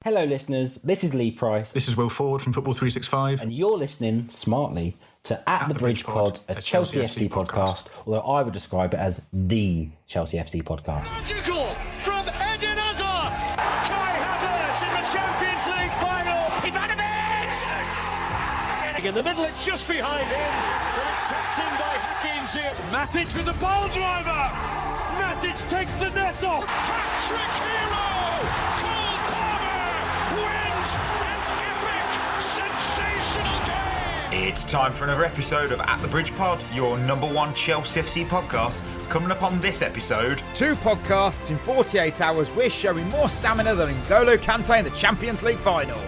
Hello, listeners. This is Lee Price. This is Will Ford from Football 365. And you're listening smartly to At the Bridge Pod, a Chelsea FC podcast, although I would describe it as the Chelsea FC podcast. Magical from Eden Hazard. Kai Havertz in the Champions League final. Ivanovic! In the middle, it's just behind him. But it's tapped in by Hakim Ziyech. Matic with the ball driver. Matic takes the net off. Hat-trick hero. Cole Palmer wins an epic, sensational game. It's time for another episode of At the Bridge Pod, your number one Chelsea FC podcast. Coming up on this episode, 2 podcasts in 48 hours. We're showing more stamina than N'Golo Kante in the Champions League final.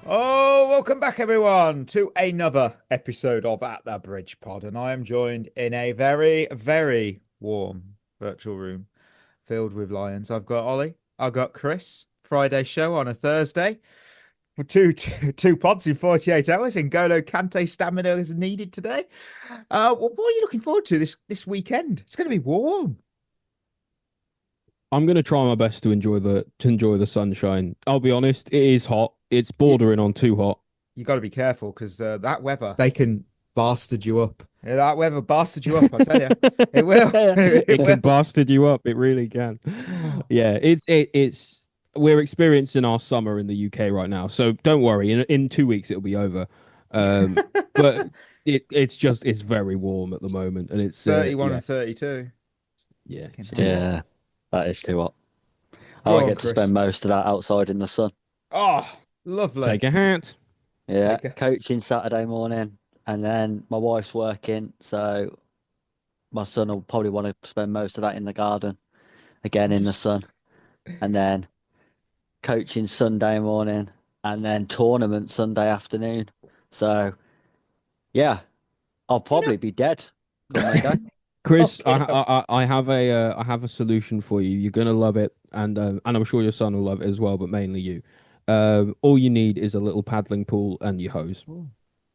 Oh, welcome back everyone to another episode of At the Bridge Pod, and I am joined in a very, very warm virtual room filled with lions. I've got Ollie, I've got Chris. Friday show on a Thursday. Two pods in 48 hours. N'Golo Kante stamina is needed today. What are you looking forward to this weekend? It's going to be warm. I'm going to try my best to enjoy the sunshine. I'll be honest, it is hot. It's bordering on too hot. You got to be careful because that weather, they can bastard you up. That weather bastard you up, I tell you. It will. It can bastard you up. It really can. Yeah, it's. We're experiencing our summer in the UK right now, so don't worry. In 2 weeks it'll be over. But it's very warm at the moment, and it's 31 and 32. Yeah, yeah, that is too hot. I get to spend most of that outside in the sun. Oh, lovely. Take a hat. Yeah, coaching Saturday morning, and then my wife's working, so my son will probably want to spend most of that in the garden, again in the sun, and then coaching Sunday morning, and then tournament Sunday afternoon. So, yeah, I'll probably be dead. Chris, okay. I have a solution for you. You're gonna love it, and I'm sure your son will love it as well, but mainly you. All you need is a little paddling pool and your hose.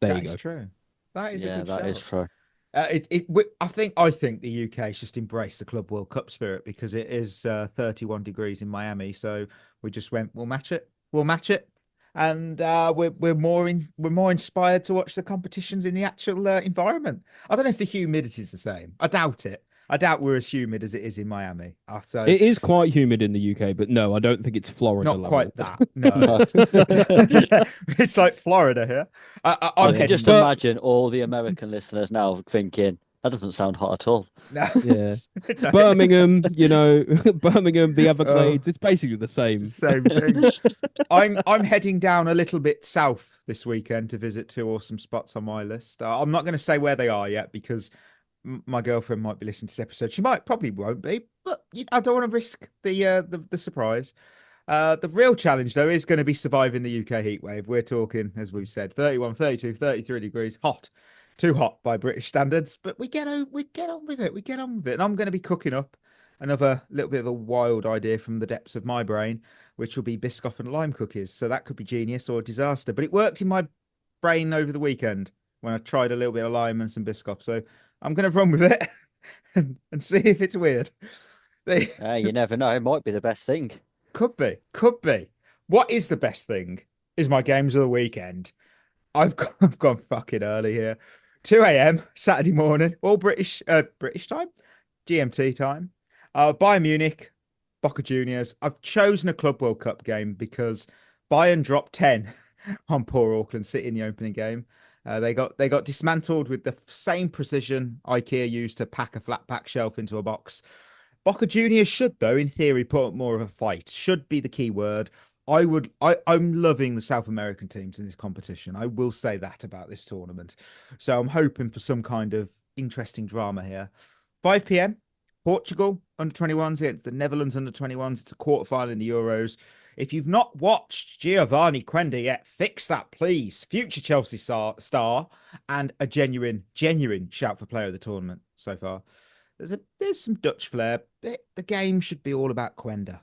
There you go. That's true. That is a good shout. Is true. I think the UK has just embraced the Club World Cup spirit because it is 31 degrees in Miami. So we just went, we'll match it, and we're more inspired to watch the competitions in the actual environment. I don't know if the humidity is the same. I doubt it. I doubt we're as humid as it is in Miami. So it is quite humid in the UK, but no, I don't think it's Florida. Not level. Quite that. No, it's like Florida here. I can just imagine all the American listeners now thinking that doesn't sound hot at all. No. Yeah, Birmingham, Birmingham, the Everglades. It's basically the same. Same thing. I'm heading down a little bit south this weekend to visit 2 awesome spots on my list. I'm not going to say where they are yet because my girlfriend might be listening to this episode. She probably won't be, but I don't want to risk the surprise. The real challenge, though, is going to be surviving the UK heatwave. We're talking, as we've said, 31, 32, 33 degrees, hot. Too hot by British standards, but we get on with it. And I'm going to be cooking up another little bit of a wild idea from the depths of my brain, which will be Biscoff and lime cookies. So that could be genius or disaster, but it worked in my brain over the weekend when I tried a little bit of lime and some Biscoff. So I'm going to run with it and see if it's weird. You never know. It might be the best thing. Could be. What is the best thing is my games of the weekend. I've gone fucking early here. 2 a.m. Saturday morning, all British time, GMT time. Bayern Munich, Boca Juniors. I've chosen a Club World Cup game because Bayern dropped 10 on poor Auckland City in the opening game. They got dismantled with the same precision IKEA used to pack a flat pack shelf into a box. Boca Juniors should, though, in theory, put up more of a fight. Should be the key word. I'm loving the South American teams in this competition. I will say that about this tournament. So I'm hoping for some kind of interesting drama here. 5 p.m. Portugal under 21s against the Netherlands under 21s. It's a quarterfinal in the Euros. If you've not watched Giovanni Quenda yet, fix that, please. Future Chelsea star and a genuine shout for player of the tournament so far. There's some Dutch flair. The game should be all about Quenda.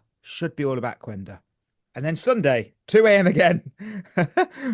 And then Sunday, 2 a.m. again.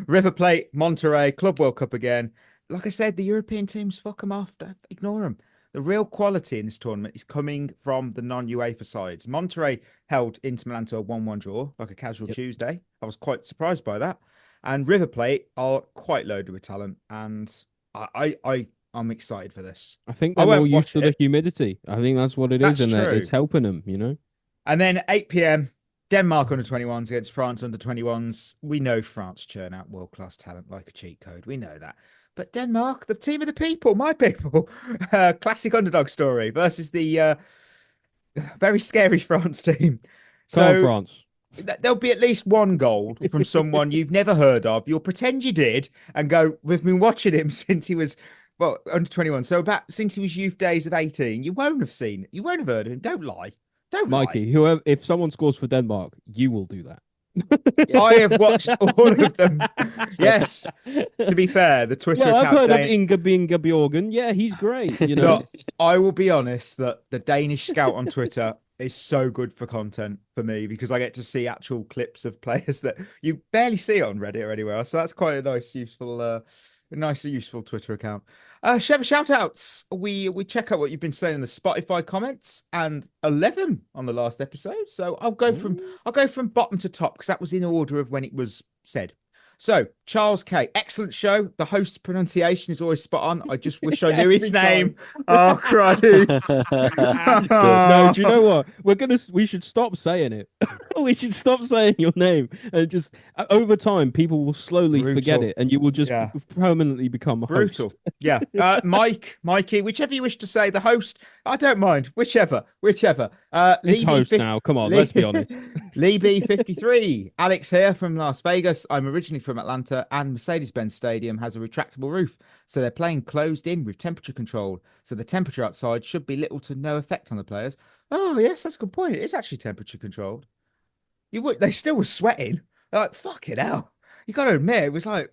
River Plate, Monterrey, Club World Cup again. Like I said, the European teams, fuck them off. Ignore them. The real quality in this tournament is coming from the non-UEFA sides. Monterrey held Inter Milan to a 1-1 draw, like a casual Tuesday. I was quite surprised by that. And River Plate are quite loaded with talent, and I'm excited for this. I think they're more used to the humidity. I think that's what it is, and it's helping them, you know. And then 8 p.m, Denmark under 21s against France under 21s. We know France churn out world-class talent like a cheat code. We know that. But Denmark, the team of the people, my people, classic underdog story versus the very scary France team. So France. There'll be at least one goal from someone you've never heard of. You'll pretend you did and go, we've been watching him since he was, well, under 21. So since he was youth days of 18, you won't have heard of him. Don't lie. Don't Mikey, lie. if someone scores for Denmark, you will do that. I have watched all of them. Yes. To be fair, the Twitter account. I've heard of Inga Binga Bjorgen. Yeah, he's great. You know, I will be honest that the Danish scout on Twitter is so good for content for me because I get to see actual clips of players that you barely see on Reddit or anywhere else. So that's quite a nice, useful Twitter account. Shevva, shout-outs. We check out what you've been saying in the Spotify comments, and 11 on the last episode. So I'll go from bottom to top because that was in order of when it was said. So Charles K, excellent show. The host's pronunciation is always spot on. I just wish I knew his name. Oh Christ! No, do you know what? We should stop saying it. We should stop saying your name, and just over time, people will slowly forget it, and you will just permanently become a host. Brutal. Yeah. Mikey, whichever you wish to say, the host. I don't mind. Whichever. It's host now. Come on, let's be honest. Lee B53. Alex here from Las Vegas. I'm originally from Atlanta, and Mercedes-Benz Stadium has a retractable roof, so they're playing closed in with temperature control. So the temperature outside should be little to no effect on the players. Oh yes, that's a good point. It is actually temperature controlled. They still were sweating. They're like, fucking hell. You got to admit, it was like.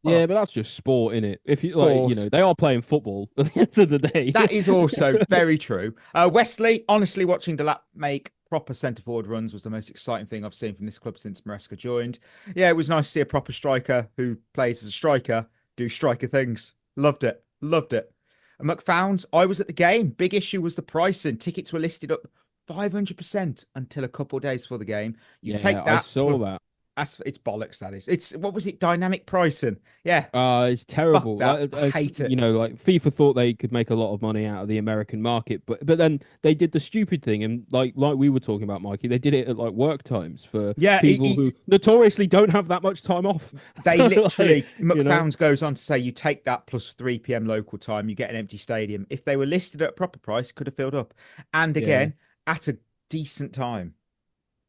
Yeah, but that's just sport, innit? If you they are playing football at the end of the day. That is also very true. Wesley, honestly, watching the lap make proper centre forward runs was the most exciting thing I've seen from this club since Maresca joined. Yeah, it was nice to see a proper striker who plays as a striker do striker things. Loved it. And McFounds, I was at the game. Big issue was the pricing. Tickets were listed up 500% until a couple of days before the game. You take that. I saw that. It's bollocks, that is. It's what was it? Dynamic pricing. Yeah. It's terrible. I hate it. You know, like FIFA thought they could make a lot of money out of the American market, but then they did the stupid thing, and like we were talking about, Mikey, they did it at like work times for people who notoriously don't have that much time off. They literally, McFounds goes on to say, you take that plus 3 p.m. local time, you get an empty stadium. If they were listed at a proper price, could have filled up, and again at a decent time.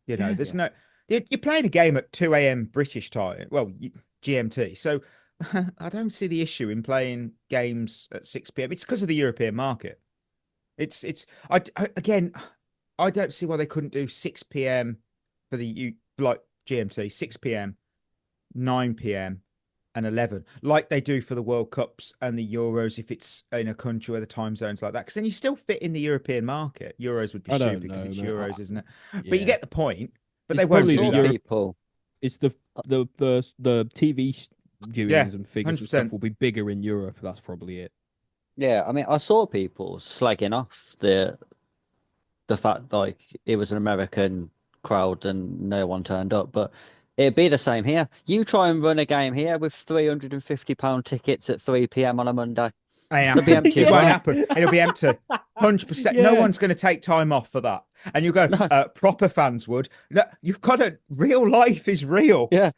You know, there's no. You're playing a game at 2 a.m. British time, well, GMT. So I don't see the issue in playing games at 6 p.m. It's because of the European market. I don't see why they couldn't do 6 p.m. for the GMT, 6 p.m., 9 p.m. and 11, like they do for the World Cups and the Euros if it's in a country where the time zone's like that. Because then you still fit in the European market. Euros would be stupid because it's Euros, isn't it? Yeah. But you get the point. But they won't do that. People. It's the TV viewings and figures and stuff will be bigger in Europe. That's probably it. Yeah, I mean, I saw people slagging off the fact like it was an American crowd and no one turned up, but it'd be the same here. You try and run a game here with £350 tickets at 3 p.m. on a Monday. It'll be empty. It won't happen. It'll be empty. 100%. Yeah. No one's going to take time off for that. And you go, proper fans would. No, you've got to. Real life is real. Yeah.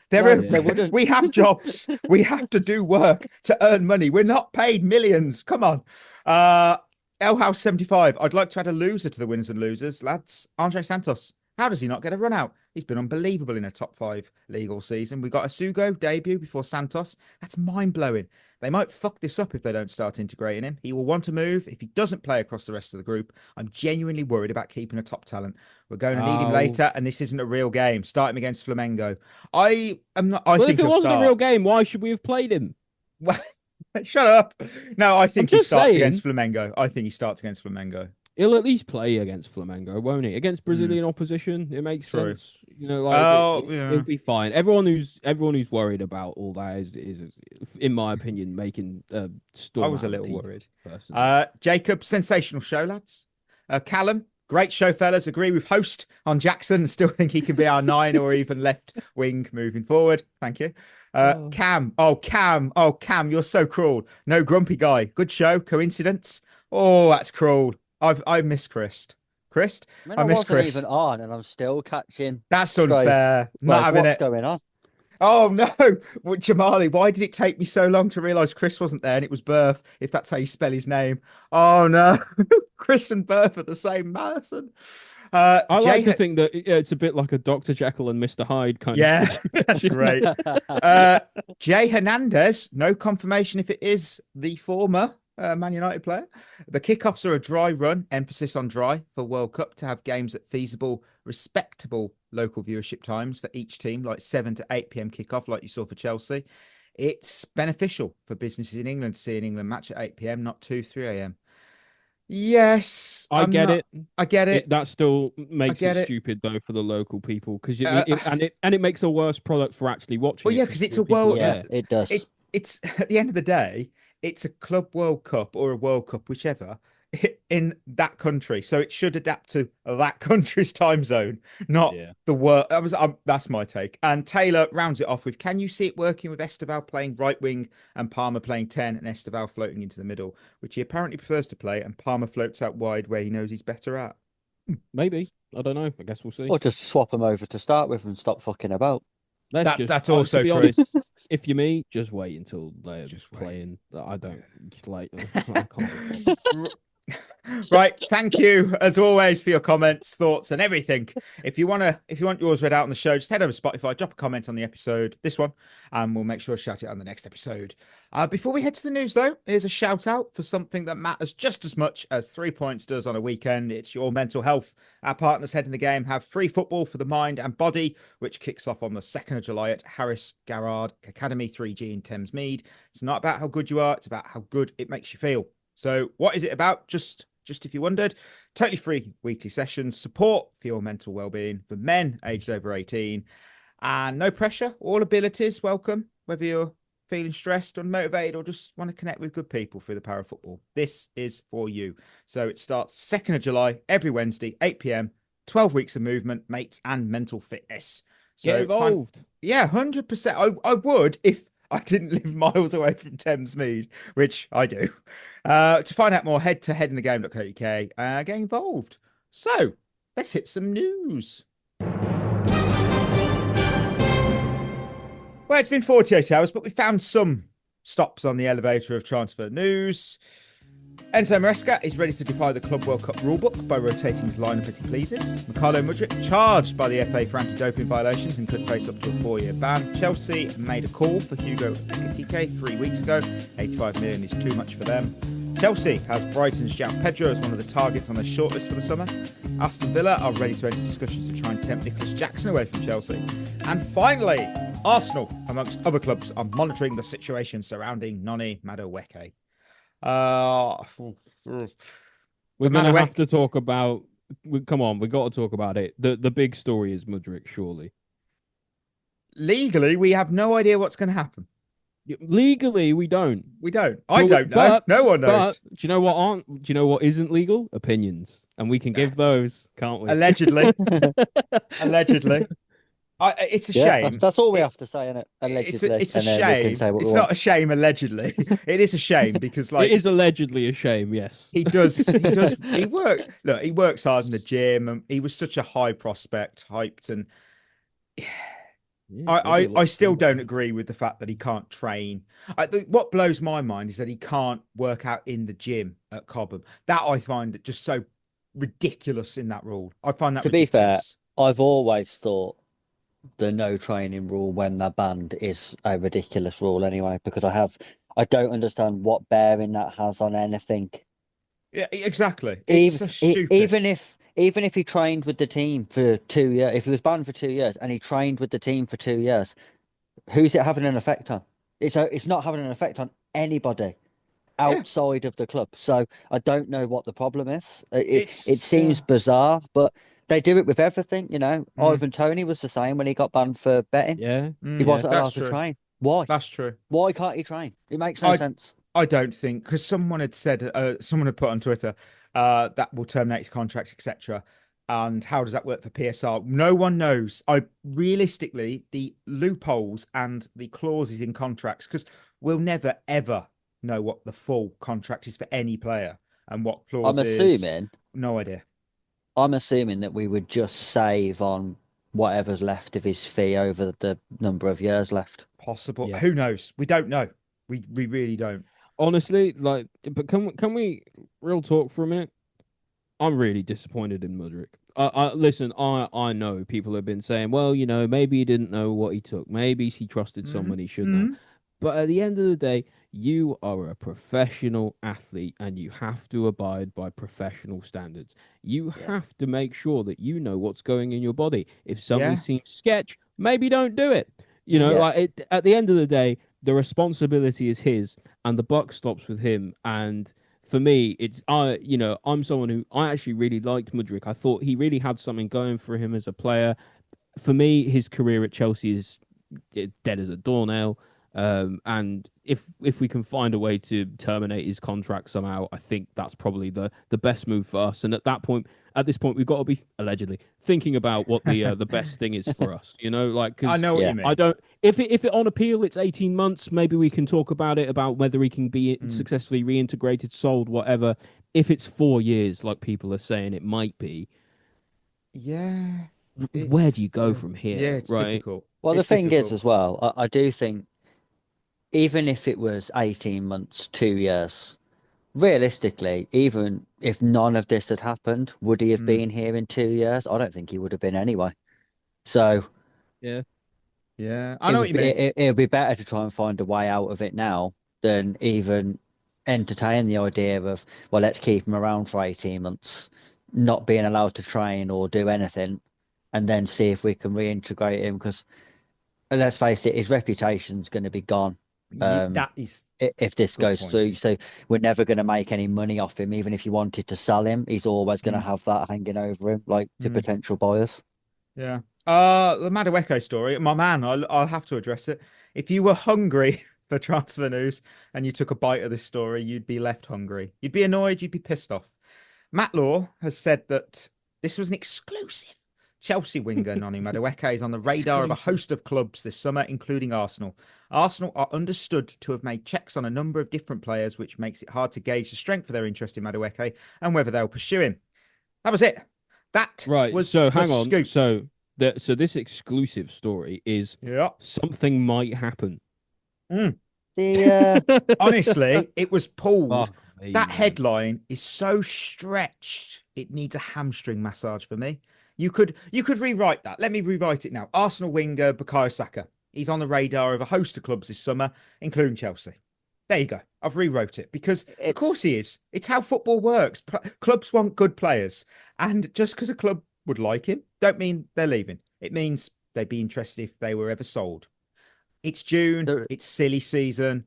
We have jobs. We have to do work to earn money. We're not paid millions. Come on. L House 75. I'd like to add a loser to the winners and losers, lads. Andre Santos. How does he not get a run out? He's been unbelievable in a top 5 league all season. We got a Sugo debut before Santos. That's mind-blowing. They might fuck this up if they don't start integrating him. He will want to move. If he doesn't play across the rest of the group, I'm genuinely worried about keeping a top talent. We're going to need him later, and this isn't a real game. Start him against Flamengo. I think if it wasn't a real game, why should we have played him? Well, shut up. No, I think he starts against Flamengo. He'll at least play against Flamengo, won't he? Against Brazilian opposition, it makes True. sense. You know, like it'll be fine. Everyone who's worried about all that is in my opinion, making storm. I was a little worried. Personally. Jacob, sensational show, lads. Callum, great show, fellas. Agree with host on Jackson. Still think he can be our 9 or even left wing moving forward. Thank you. Cam, you're so cruel. No grumpy guy. Good show. Coincidence? Oh, that's cruel. I miss Chris. I miss wasn't Chris. even on, and I'm still catching. That's unfair. Not having what's it. going on? Oh no, well, Jamali, why did it take me so long to realise Chris wasn't there and it was Berth, if that's how you spell his name? Oh no, Chris and Berth are the same person. I like to think that it's a bit like a Dr. Jekyll and Mr. Hyde kind of situation. That's great. Jay Hernandez, no confirmation if it is the former Man United player. The kickoffs are a dry run, emphasis on dry for World Cup to have games at feasible, respectable local viewership times for each team, like 7 to 8 p.m. kickoff, like you saw for Chelsea. It's beneficial for businesses in England to see an England match at 8 p.m., not 2, 3 a.m. Yes, I get it. That still makes it stupid though for the local people because it makes a worse product for actually watching. Well, yeah, because it's a world. Yeah, it does. It's at the end of the day, it's a club World Cup or a World Cup, whichever, in that country. So it should adapt to that country's time zone, not the world. That's my take. And Taylor rounds it off with, can you see it working with Esteval playing right wing and Palmer playing 10 and Esteval floating into the middle, which he apparently prefers to play, and Palmer floats out wide where he knows he's better at? Maybe. I don't know. I guess we'll see. Or just swap them over to start with and stop fucking about. That's also true. Honest, if you're me, just wait until they're just playing. I don't like. I can't. Right, thank you as always for your comments, thoughts, and everything. If you want yours read out on the show, just head over to Spotify, drop a comment on the episode, this one, and we'll make sure to shout it out on the next episode. Before we head to the news, though, here's a shout out for something that matters just as much as 3 points does on a weekend. It's your mental health. Our partners Head in the Game have free football for the mind and body, which kicks off on the 2nd of July at Harris Garrard Academy 3G in Thamesmead. It's not about how good you are, it's about how good it makes you feel. So what is it about? Just if you wondered, totally free weekly sessions, support for your mental well-being for men aged over 18, and no pressure, all abilities welcome, whether you're feeling stressed, unmotivated, or just want to connect with good people through the power of football. This is for you. So it starts 2nd of July, every Wednesday, 8 p.m, 12 weeks of movement, mates, and mental fitness. So get involved. Yeah, 100%. I would if I didn't live miles away from Thamesmead, which I do. To find out more, head to headinthegame.co.uk. Get involved. So let's hit some news. Well, it's been 48 hours, but we found some stops on the elevator of transfer news. Enzo Maresca is ready to defy the Club World Cup rulebook by rotating his lineup as he pleases. Mykhailo Mudryk charged by the FA for anti-doping violations and could face up to a 4-year ban. Chelsea made a call for Hugo Ekitike 3 weeks ago. 85 million is too much for them. Chelsea has Brighton's João Pedro as one of the targets on their shortlist for the summer. Aston Villa are ready to enter discussions to try and tempt Nicholas Jackson away from Chelsea. And finally, Arsenal, amongst other clubs, are monitoring the situation surrounding Noni Madueke. We're going to have to talk about. Come on, we got to talk about it. The big story is Mudryk, surely. Legally, we have no idea what's going to happen. Legally, we don't. I don't know. No one knows. But do you know what aren't? Do you know what isn't legal? Opinions, and we can give those, can't we? Allegedly. It's a shame. That's all we have to say, isn't it? Allegedly. It's a shame. It's not a shame, allegedly. It is a shame because, like, it is allegedly a shame. Yes, he does. He works hard in the gym, and he was such a high prospect, hyped, and I still don't agree with the fact that he can't train. What blows my mind is that he can't work out in the gym at Cobham. That I find just so ridiculous in that rule. I find that to ridiculous. Be fair, I've always thought the no training rule when they're banned is a ridiculous rule anyway, because I don't understand what bearing that has on anything. Yeah, exactly. It's so stupid. Even if he trained with the team for 2 years, if he was banned for 2 years and he trained with the team for 2 years, who's it having an effect on? It's not having an effect on anybody. outside of the club. So I don't know what the problem is. It It's seems bizarre, but they do it with everything. Mm. Ivan Toney was the same when he got banned for betting. Yeah. He wasn't allowed that's to true. train. Why? That's true. Why can't he train? It makes no sense. I don't think, because someone had said, someone had put on Twitter, that will terminate his contract, etc. And how does that work for PSR? No one knows. Realistically, the loopholes and the clauses in contracts, because we'll never ever know what the full contract is for any player and what clauses. No idea. I'm assuming that we would just save on whatever's left of his fee over the number of years left. Possible. Yeah. Who knows? We don't know. We really don't. Honestly, but can we real talk for a minute? I'm really disappointed in Mudryk. Listen, I know people have been saying, well, maybe he didn't know what he took. Maybe he trusted someone he shouldn't have. But at the end of the day, you are a professional athlete and you have to abide by professional standards. You have to make sure that you know what's going in your body. If something seems sketch, maybe don't do it. At the end of the day, the responsibility is his and the buck stops with him. And for me, I'm someone who I actually really liked Mudryk. I thought he really had something going for him as a player. For me, his career at Chelsea is dead as a doornail. And if we can find a way to terminate his contract somehow, I think that's probably the best move for us. And at this point, we've got to be allegedly thinking about what the best thing is for us. I know what you mean. I don't. If it on appeal, it's 18 months. Maybe we can talk about it, about whether he can be successfully reintegrated, sold, whatever. If it's 4 years, like people are saying, it might be. Yeah. Where do you go from here? Yeah, it's difficult. Well, the thing is as well, I do think even if it was 18 months, 2 years, realistically, even if none of this had happened, would he have been here in 2 years? I don't think he would have been anyway. So, yeah, I know what you mean. It would be better to try and find a way out of it now than even entertain the idea of, well, let's keep him around for 18 months, not being allowed to train or do anything, and then see if we can reintegrate him. Because let's face it, his reputation's going to be gone. That is if this goes through. So we're never going to make any money off him. Even if you wanted to sell him, he's always going to have that hanging over him, like to potential buyers. Yeah. The Madueke story, my man, I'll have to address it. If you were hungry for transfer news and you took a bite of this story, you'd be left hungry. You'd be annoyed, you'd be pissed off. Matt Law has said that this was an exclusive. Chelsea winger Noni Madueke is on the radar of a host of clubs this summer, including Arsenal. Arsenal are understood to have made checks on a number of different players, which makes it hard to gauge the strength of their interest in Madueke and whether they'll pursue him. That was it. That was so hang on. scoop. So this exclusive story is something might happen. Honestly, it was pulled. That man. headline is so stretched. It needs a hamstring massage for me. You could rewrite that. Let me rewrite it now. Arsenal winger Bukayo Saka. He's on the radar of a host of clubs this summer, including Chelsea. There you go. I've rewrote it because, of course, he is. It's how football works. Clubs want good players. And just because a club would like him, don't mean they're leaving. It means they'd be interested if they were ever sold. It's June. It's silly season.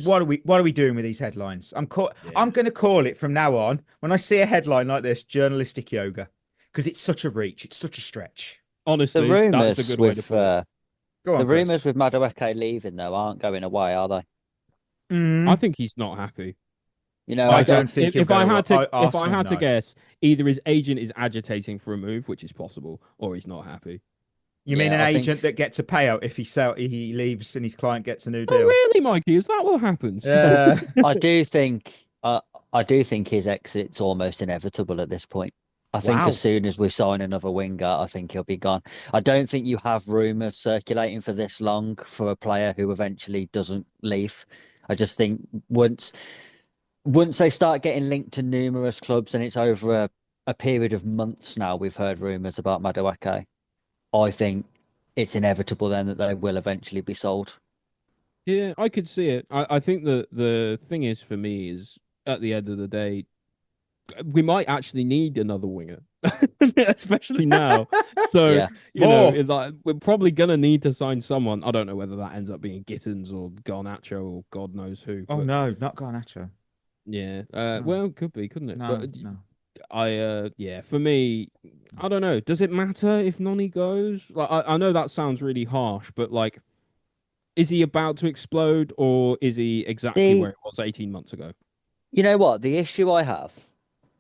What are we doing with these headlines? I'm going to call it from now on, when I see a headline like this, journalistic yoga, because it's such a reach. It's such a stretch. Honestly, the rumours that's a good way to put it. The rumours with Madueke leaving, though, aren't going away, are they? I think he's not happy. I don't think if I had to guess, either his agent is agitating for a move, which is possible, or he's not happy. You mean an agent that gets a payout if he leaves and his client gets a new deal? Oh, really, Mikey? Is that what happens? Yeah. I do think his exit's almost inevitable at this point. I think as soon as we sign another winger, I think he'll be gone. I don't think you have rumours circulating for this long for a player who eventually doesn't leave. I just think once they start getting linked to numerous clubs and it's over a period of months now, we've heard rumours about Madueke. I think it's inevitable then that they will eventually be sold. Yeah, I could see it. I think the thing is for me is at the end of the day, we might actually need another winger, especially now. So, Yeah. More. like, we're probably going to need to sign someone. I don't know whether that ends up being Gittins or Garnacho or God knows who. Oh But no, not Garnacho. yeah. No. Well, could be, couldn't it? No, But no. yeah, for me, I don't know. Does it matter if Noni goes? Like, I know that sounds really harsh, but like, is he about to explode or is he exactly The where it was 18 months ago? You know what? The issue I have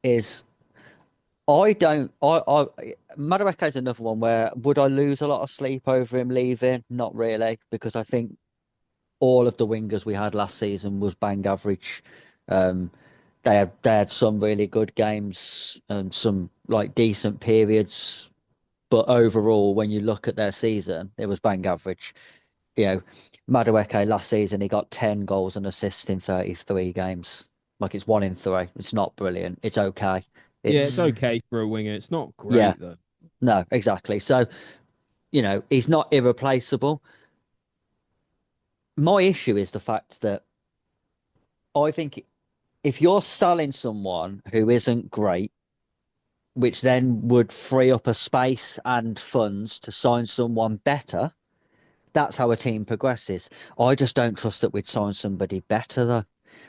is I don't. Madueke is another one where would I lose a lot of sleep over him leaving? Not really, because I think all of the wingers we had last season was bang average. Um, they had some really good games and some like decent periods, but overall, when you look at their season, it was bang average. You know, Madueke last season he got 10 goals and assists in 33 games. Like it's 1 in 3. It's not brilliant. It's okay. Yeah, it's It's okay for a winger. It's not yeah, great though. no, exactly. So, he's not irreplaceable. My issue is the fact that I think if you're selling someone who isn't great, which then would free up a space and funds to sign someone better, that's how a team progresses. I just don't trust that we'd sign somebody better though.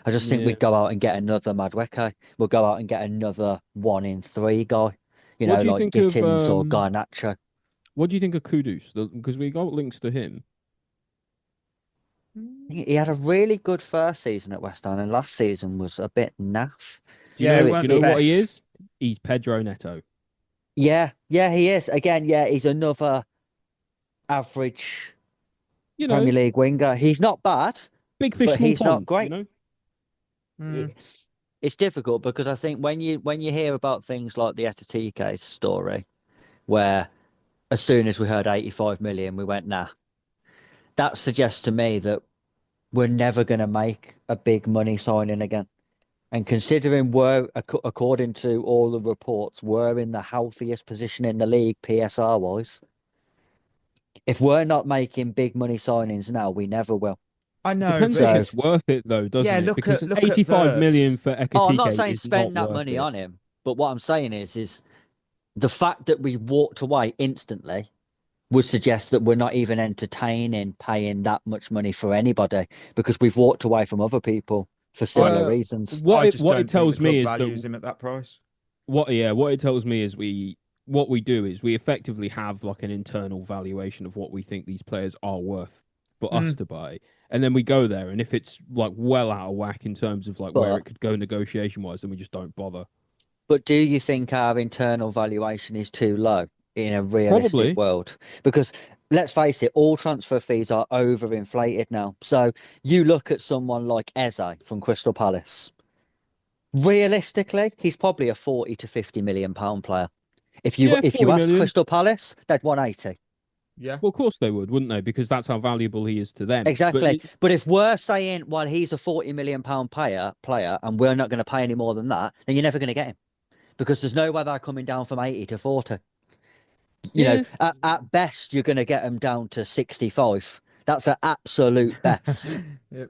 I just think Yeah. we'd go out and get another Madueke. We'll go out and get another 1 in 3 guy, What do you like think of Gittins or Garnacho. what do you think of Kudus? Because we got links to him. He had a really good first season at West Ham, and last season was a bit naff. Do you Yeah, know, it do weren't you the know what he best. is? He's Pedro Neto. Yeah, he is. Again, yeah, he's another average You Premier know, League winger. He's not bad, big fish, but small he's not pond. great. Mm. It's difficult because I think when you hear about things like the Etatike story, where as soon as we heard 85 million, we went, nah. That suggests to me that we're never going to make a big money signing again. And considering according to all the reports, we're in the healthiest position in the league PSR wise. If we're not making big money signings now, we never will. I know, Depends but if So, it's worth it though, doesn't yeah, it? look Because at 85 million Verts. for I'm not Ekatike saying is not spend that worth money it. on him, but what I'm saying is the fact that we walked away instantly would suggest that we're not even entertaining paying that much money for anybody because we've walked away from other people for similar reasons. I just What don't it think tells the club me is values that him at that price. what it tells me is what we do is we effectively have like an internal valuation of what we think these players are worth for us to buy. And then we go there, and if it's like well out of whack in terms of like where But it could go negotiation wise, then we just don't bother. but do you think our internal valuation is too low in a realistic Probably. world? Because let's face it, all transfer fees are overinflated now. So you look at someone like Eze from Crystal Palace. Realistically, he's probably a 40 to 50 million pound player. If you Yeah, if 40 you asked million. Crystal Palace, they'd want 80. Yeah. Well, of course they would, wouldn't they? Because that's how valuable he is to them. Exactly. But if we're saying, well, he's a 40 million pound player, and we're not going to pay any more than that, then you're never going to get him because there's no way they're coming down from 80 to 40. Yeah. At best, you're going to get them down to 65. That's an absolute best.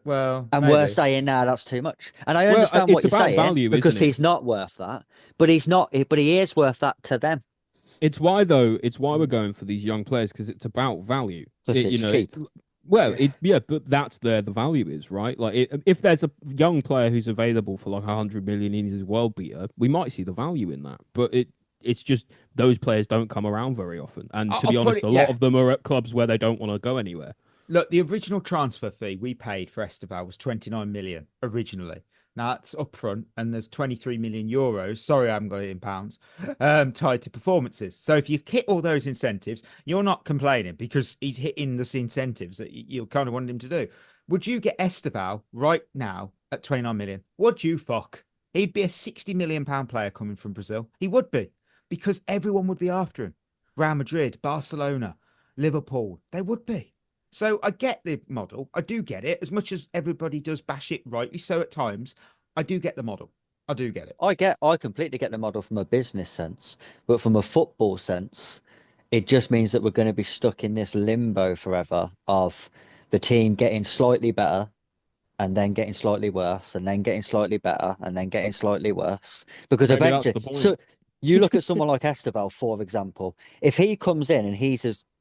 Well, And maybe. we're saying, nah, that's too much. And I Well, understand what it's you're about saying value, because isn't it? he's not worth that, but he's not. But he is worth that to them It's why we're going for these young players because it's about value. because it's cheap. But that's where the value is, right? Like, if there's a young player who's available for like 100 million in his world beater, we might see the value in that. But it's just those players don't come around very often, and to be honest, a lot of them are at clubs where they don't want to go anywhere. Look, the original transfer fee we paid for Esteval was 29 million originally. Now that's upfront, and there's 23 million euros. Sorry, I haven't got it in pounds. Tied to performances. So if you hit all those incentives, you're not complaining because he's hitting the incentives that you kind of wanted him to do. Would you get Esteval right now at 29 million? Would you fuck? He'd be a 60 million pound player coming from Brazil. He would be because everyone would be after him. Real Madrid, Barcelona, Liverpool, they would be. So I get the model. I do get it. As much as everybody does bash it rightly so at times, I do get the model. I do get it. I completely get the model from a business sense, but from a football sense, it just means that we're going to be stuck in this limbo forever of the team getting slightly better and then getting slightly worse and then getting slightly better and then getting slightly worse. Because Maybe that's eventually, the point. You look at someone like Esteval, for example. If he comes in and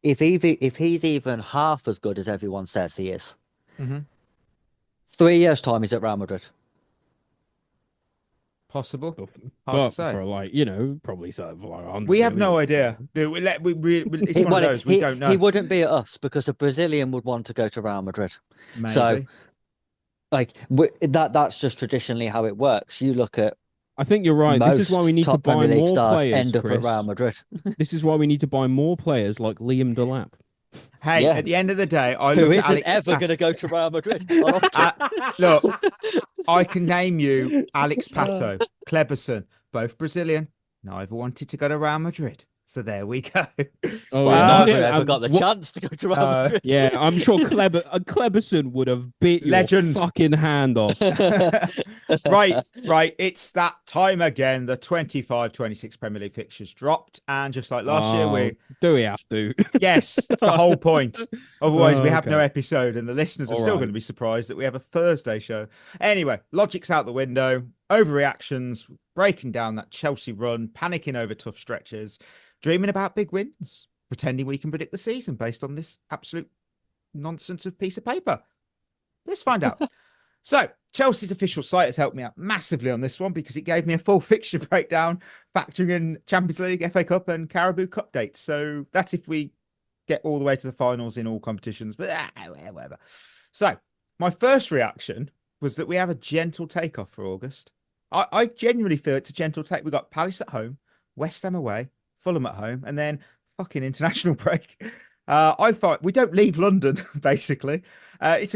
if he's even half as good as everyone says he is, Mhm. 3 years time he's at Real Madrid. Possible. Hard But to say. for like, probably sort of like 100 We have no million. idea. Dude, it's one of those we don't know. He wouldn't be at us because a Brazilian would want to go to Real Madrid. Maybe. So, like that's just traditionally how it works. You look at I think you're right. most This is why we need to top buy Premier League more stars players. end up Chris. at Real Madrid. This is why we need to buy more players like Liam Delap. Hey, Yeah. at the end of the day, I Who look at isn't Alex. ever going to go to Real Madrid? Look, I can name you Alex Pato, Kleberson, both Brazilian. Neither wanted to go to Real Madrid. So there we go. Oh, Well, yeah. neither Yeah, ever got the chance to go to Real Madrid. Yeah, I'm sure Kleberson would have bit your Legend. fucking hand off. Right. It's that time again. The 25-26 Premier League fixtures dropped. And just like last year, do we have to? Yes, it's the whole point. Otherwise, we have okay. no episode, and the listeners are All still right. going to be surprised that we have a Thursday show. Anyway, logic's out the window. Overreactions, breaking down that Chelsea run, panicking over tough stretches, dreaming about big wins, pretending we can predict the season based on this absolute nonsense of piece of paper. Let's find out. So, Chelsea's official site has helped me out massively on this one because it gave me a full fixture breakdown, factoring in Champions League, FA Cup, and Carabao Cup dates. So, that's if we get all the way to the finals in all competitions, but whatever. So, my first reaction was that we have a gentle takeoff for August. I genuinely feel it's a gentle take. We got Palace at home, West Ham away, Fulham at home, and then fucking international break. I find we don't leave London, basically. I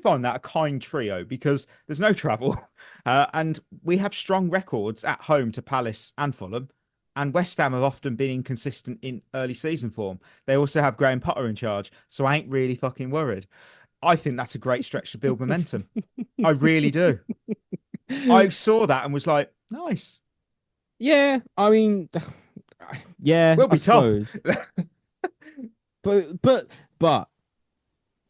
find that a kind trio because there's no travel, and we have strong records at home to Palace and Fulham. And West Ham have often been inconsistent in early season form. They also have Graham Potter in charge, so I ain't really fucking worried. I think that's a great stretch to build momentum. I really do. I saw that and was like, nice. Yeah, I mean, yeah, We'll be I top. suppose. but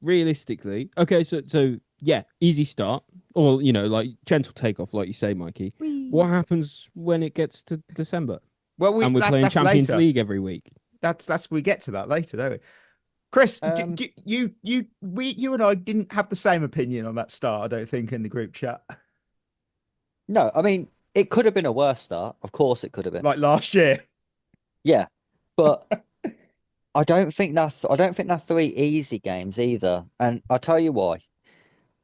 realistically, okay, so yeah, easy start, or like gentle takeoff, like you say, Mikey. What happens when it gets to December? Well, and we're playing that's Champions later. League every week. That's we get to that later, don't we? Chris, you and I didn't have the same opinion on that start, I don't think, in the group chat. No, I mean, it could have been a worse start. Of course it could have been. Like last year. Yeah. But I don't think they're 3 easy games either. And I'll tell you why.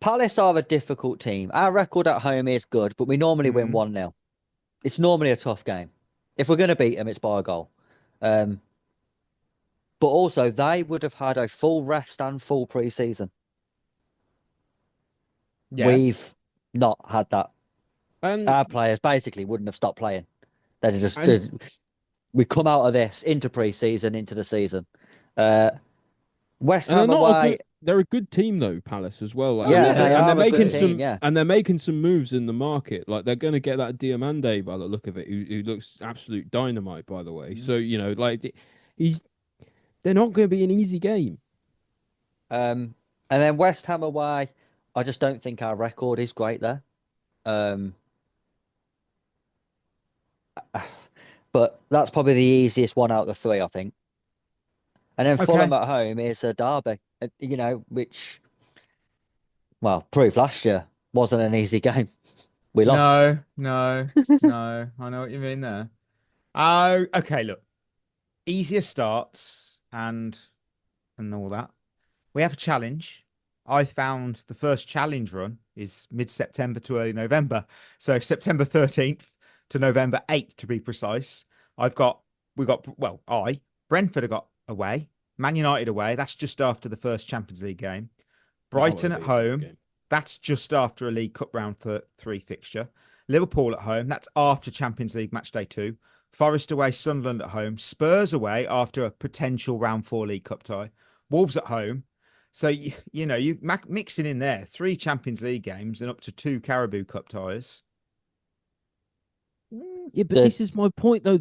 Palace are a difficult team. Our record at home is good, but we normally win 1-0. It's normally a tough game. If we're going to beat them, it's by a goal. But also, they would have had a full rest and full pre-season. Yeah. We've not had that. And Our players basically wouldn't have stopped playing. We come out of this into pre-season, into the season. West Ham away. They're a good team though, Palace as well. Like, Yeah, and they're making some, team, yeah. and they're making some moves in the market. Like they're going to get that Diamande by the look of it, who looks absolute dynamite, by the way. So they're not going to be an easy game. And then West Ham away. I just don't think our record is great there. But that's probably the easiest one out of the 3, I think. And then Fulham at home is a derby, which, well, proved last year wasn't an easy game. We lost. No. I know what you mean there. Okay, look. Easier starts and all that. We have a challenge. I found the first challenge run is mid-September to early November. So September 13th to November 8th to be precise. Brentford have got away, Man United away. That's just after the first Champions League game. Brighton at home. That's just after a League Cup round 3 fixture. Liverpool at home. That's after Champions League match day 2. Forest away, Sunderland at home. Spurs away after a potential round 4 League Cup tie. Wolves at home. So, you mixing in there 3 Champions League games and up to 2 Carabao Cup ties. Yeah, but this is my point, though.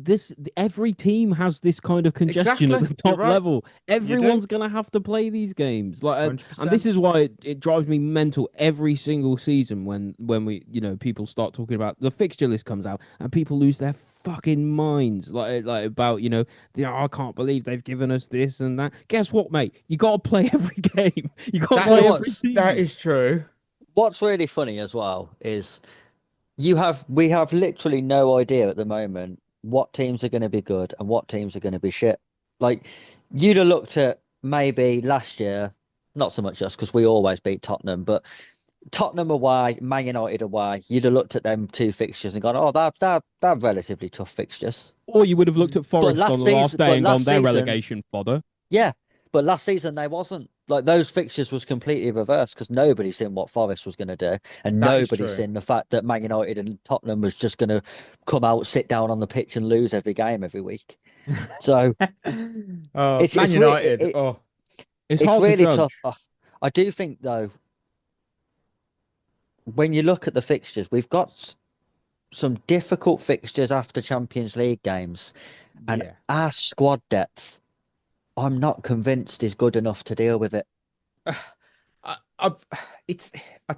Every team has this kind of congestion at the top level. Everyone's going to have to play these games. And this is why it drives me mental every single season when we, people start talking about the fixture list comes out and people lose their fucking minds, like about I can't believe they've given us this and that. Guess what, mate? You got to play every game. You got to play every team. That is true. What's really funny as well is we have literally no idea at the moment what teams are going to be good and what teams are going to be shit. Like, you'd have looked at maybe last year, not so much us because we always beat Tottenham, but Tottenham away, Man United away, you'd have looked at them two fixtures and gone, oh, they're relatively tough fixtures. Or you would have looked at Forest on the last day and gone, their relegation fodder. Yeah, but last season they wasn't. Like, those fixtures was completely reversed because nobody's seen what Forest was going to do, and nobody's seen the fact that Man United and Tottenham was just going to come out, sit down on the pitch, and lose every game every week. So, Man United. It's really tough. I do think though, when you look at the fixtures, we've got some difficult fixtures after Champions League games, and our squad depth, I'm not convinced is good enough to deal with it. I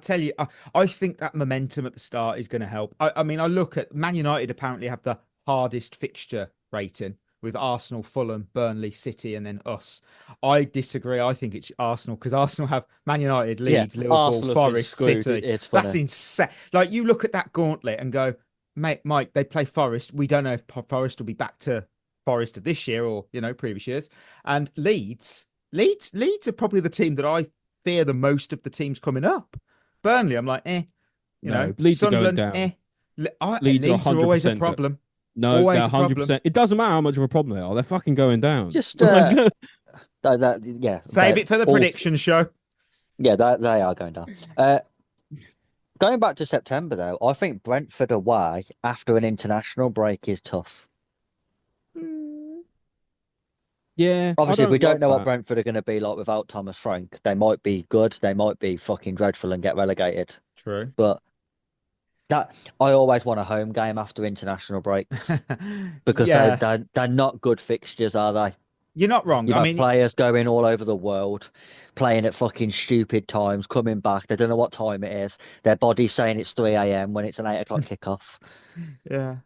tell you, I think that momentum at the start is going to help. I mean, I look at Man United apparently have the hardest fixture rating with Arsenal, Fulham, Burnley, City, and then us. I disagree. I think it's Arsenal because Arsenal have Man United, Leeds, Liverpool, Arsenal Forest, City. That's insane. Like, you look at that gauntlet and go, Mike, they play Forest. We don't know if Forest will be back to Forest of this year or previous years. And Leeds are probably the team that I fear the most of the teams coming up. Burnley, I'm like, Leeds Sunderland, are going down. Leeds are always a problem. No, always they're 100%. It doesn't matter how much of a problem they are. They're fucking going down. Just Save it for the prediction show. Yeah, they are going down. Going back to September though, I think Brentford away after an international break is tough. Yeah. Obviously, we don't know what Brentford are going to be like without Thomas Frank. They might be good. They might be fucking dreadful and get relegated. True. But I always want a home game after international breaks because they're not good fixtures, are they? You're not wrong. I mean, players going all over the world, playing at fucking stupid times, coming back. They don't know what time it is. Their body's saying it's 3 a.m. when it's an 8 o'clock kickoff. Yeah,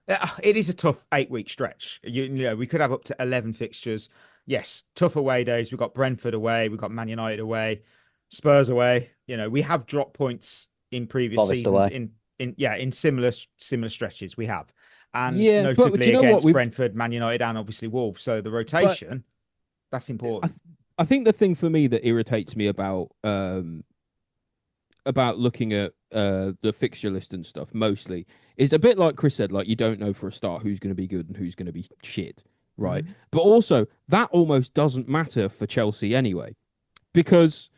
it is a tough 8-week stretch. We could have up to 11 fixtures. Yes, tough away days. We've got Brentford away. We've got Man United away, Spurs away. We have dropped points in previous Forest seasons away. in similar stretches. We have, and Yeah, but notably you know against what? Brentford, Man United, and obviously Wolves. So the rotation, that's important. I think the thing for me that irritates me about looking at the fixture list and stuff mostly is a bit like Chris said, like, you don't know for a start who's going to be good and who's going to be shit, right? Mm-hmm. But also that almost doesn't matter for Chelsea anyway, because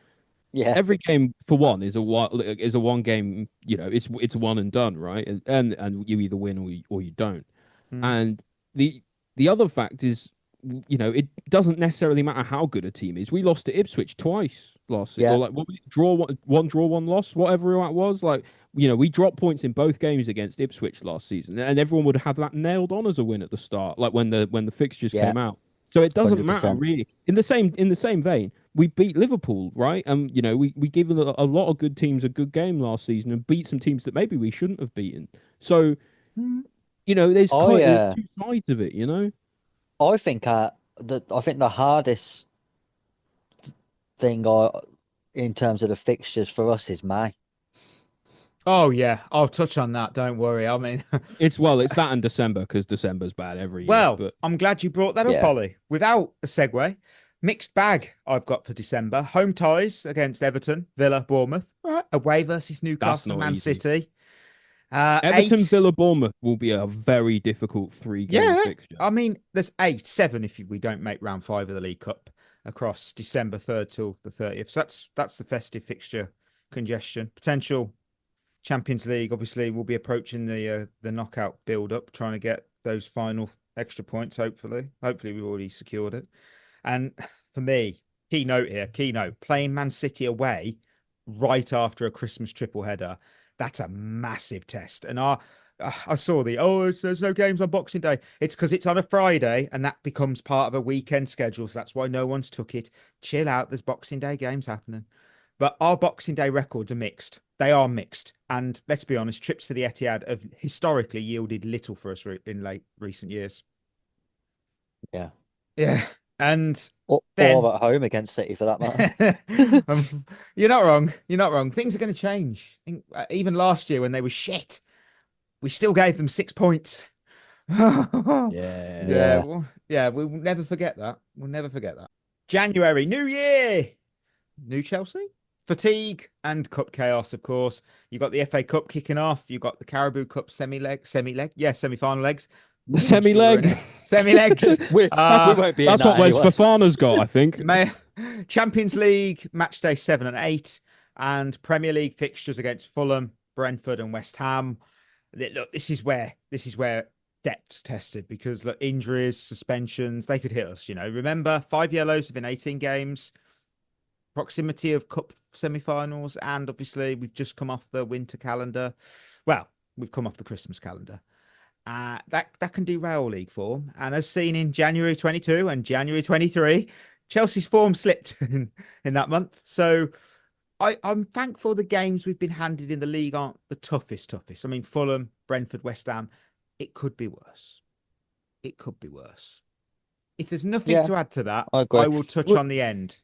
every game for one is a one game. It's one and done, right? And you either win or you don't. Mm. And the other fact is, it doesn't necessarily matter how good a team is. We lost to Ipswich twice last season. Or one draw, one loss, whatever that was. Like, we dropped points in both games against Ipswich last season, and everyone would have that nailed on as a win at the start, like when the fixtures came out. So it doesn't 100%. Matter really. In the same vein, we beat Liverpool, right? We gave a lot of good teams a good game last season and beat some teams that maybe we shouldn't have beaten. So, there's two sides of it, I think the hardest thing in terms of the fixtures for us is May. Oh yeah, I'll touch on that. Don't worry. I mean, it's that in December because December's bad every year. Well, but... I'm glad you brought that up, Ollie. Without a segue, mixed bag I've got for December. Home ties against Everton, Villa, Bournemouth. Right. Away versus Newcastle, Man City. Everton, Villa, Bournemouth will be a very difficult 3-game fixture. I mean, there's 7 if we don't make round 5 of the League Cup across December 3rd till the 30th. So that's the festive fixture congestion. Potential Champions League, obviously, we'll be approaching the knockout build-up, trying to get those final extra points, hopefully. Hopefully, we've already secured it. And for me, keynote, playing Man City away right after a Christmas triple header, that's a massive test. And I saw there's no games on Boxing Day. It's because it's on a Friday, and that becomes part of a weekend schedule. So that's why no one's took it. Chill out. There's Boxing Day games happening. But our Boxing Day records are mixed. They are mixed. And let's be honest, trips to the Etihad have historically yielded little for us in late recent years. Yeah. Yeah. And Or at home against City for that matter. You're not wrong. You're not wrong. Things are going to change. Even last year when they were shit, we still gave them 6 points. Yeah. We'll never forget that. We'll never forget that. January, New Year, new Chelsea, fatigue and cup chaos. Of course, you got the FA Cup kicking off. You got the Carabao Cup semi-final legs. The semi-leg. Semi-legs. We won't be. That's what Wes Fofana's got, I think. Champions League match day 7 and 8, and Premier League fixtures against Fulham, Brentford, and West Ham. Look, this is where depth's tested, because look, injuries, suspensions, they could hit us. Remember, 5 yellows within 18 games, proximity of cup semi-finals, and obviously we've just come off the winter calendar. Well, we've come off the Christmas calendar. That can derail league form. And as seen in January 22 and January 23, Chelsea's form slipped in that month. So I'm thankful the games we've been handed in the league aren't the toughest. I mean, Fulham, Brentford, West Ham, it could be worse. It could be worse. If there's nothing to add to that, I will touch on the end.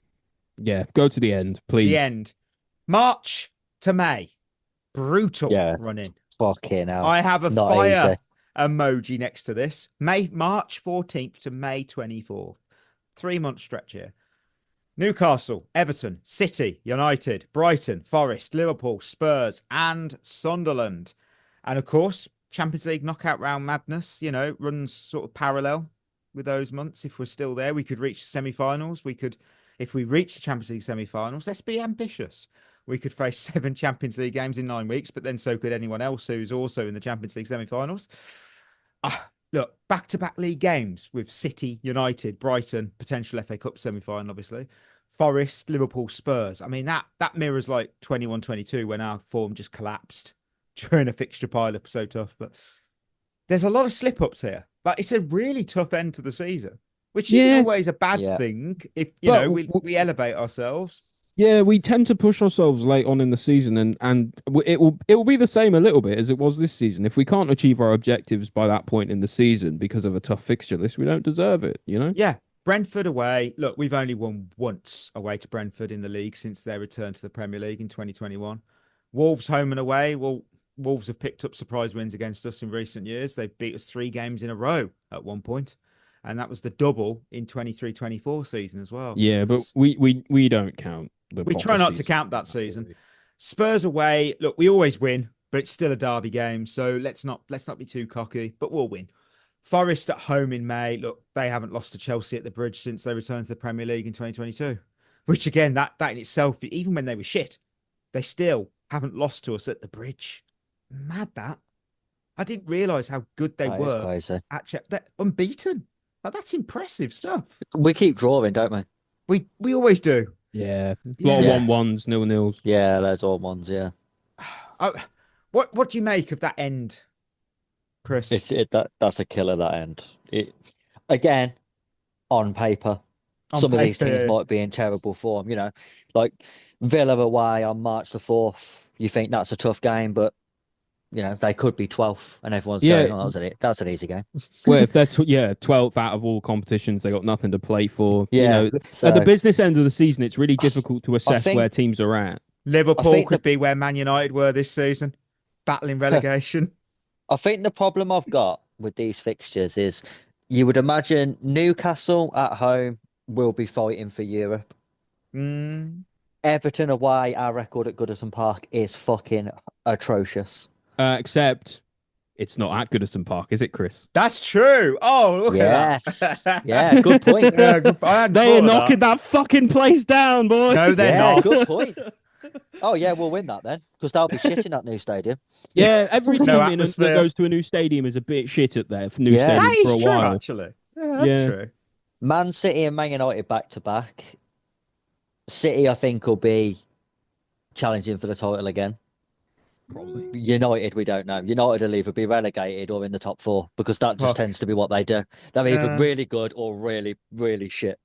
Yeah, go to the end, please. The end. March to May. Brutal running. Fucking hell. I have a Not fire easy. emoji next to this. March 14th to May 24th. 3-month stretch here. Newcastle, Everton, City, United, Brighton, Forest, Liverpool, Spurs, and Sunderland. And of course, Champions League knockout round madness, runs sort of parallel with those months. If we're still there, we could reach the semi-finals. If we reach the Champions League semi-finals, let's be ambitious. We could face 7 Champions League games in 9 weeks, but then so could anyone else who's also in the Champions League semi-finals. Look, back-to-back league games with City, United, Brighton, potential FA Cup semi-final, obviously. Forest, Liverpool, Spurs. I mean, that mirrors like 21-22 when our form just collapsed during a fixture pile-up. So tough. But there's a lot of slip-ups here. But it's a really tough end to the season, which isn't always a bad thing if, we elevate ourselves. Yeah, we tend to push ourselves late on in the season, and it will be the same a little bit as it was this season. If we can't achieve our objectives by that point in the season because of a tough fixture list, we don't deserve it, Yeah, Brentford away. Look, we've only won once away to Brentford in the league since their return to the Premier League in 2021. Wolves home and away. Well, Wolves have picked up surprise wins against us in recent years. They beat us 3 games in a row at one point. And that was the double in 23-24 season as well. Yeah, but we don't count. We try not to count that season. Spurs away. Look, we always win, but it's still a derby game. So let's not be too cocky, but we'll win. Forest at home in May. Look, they haven't lost to Chelsea at the Bridge since they returned to the Premier League in 2022. Which again, that in itself, even when they were shit, they still haven't lost to us at the Bridge. Mad that. I didn't realise how good they were. Crazy. They're unbeaten. That's impressive stuff. We keep drawing, don't we? We always do. Yeah, a lot of 1-1s, 0-0s. Yeah, there's all ones. Yeah. What do you make of that end, Chris? That's a killer. That end. Again, on paper, some of these teams might be in terrible form. Like Villa away on March the 4th. You think that's a tough game, but they could be 12th, and everyone's going, "Oh, that's an easy game." Well, if they're 12th out of all competitions, they got nothing to play for. Yeah, at the business end of the season, it's really difficult to assess where teams are at. Liverpool could be where Man United were this season, battling relegation. I think the problem I've got with these fixtures is you would imagine Newcastle at home will be fighting for Europe. Everton away, our record at Goodison Park is fucking atrocious. Except it's not at Goodison Park, is it, Chris? That's true. Oh, look at that. Yeah, good point. They are knocking that fucking place down, boy. No, they're not. Good point. Oh, yeah, we'll win that then, because they'll be shit in that new stadium. Yeah, every team that goes to a new stadium is a bit shit at their new stadium for a while. Actually. Yeah, that's true. Man City and Man United back-to-back. City, I think, will be challenging for the title again. Probably. United, we don't know. United will either be relegated or in the top 4 because that just tends to be what they do. They're either really good or really, really shit.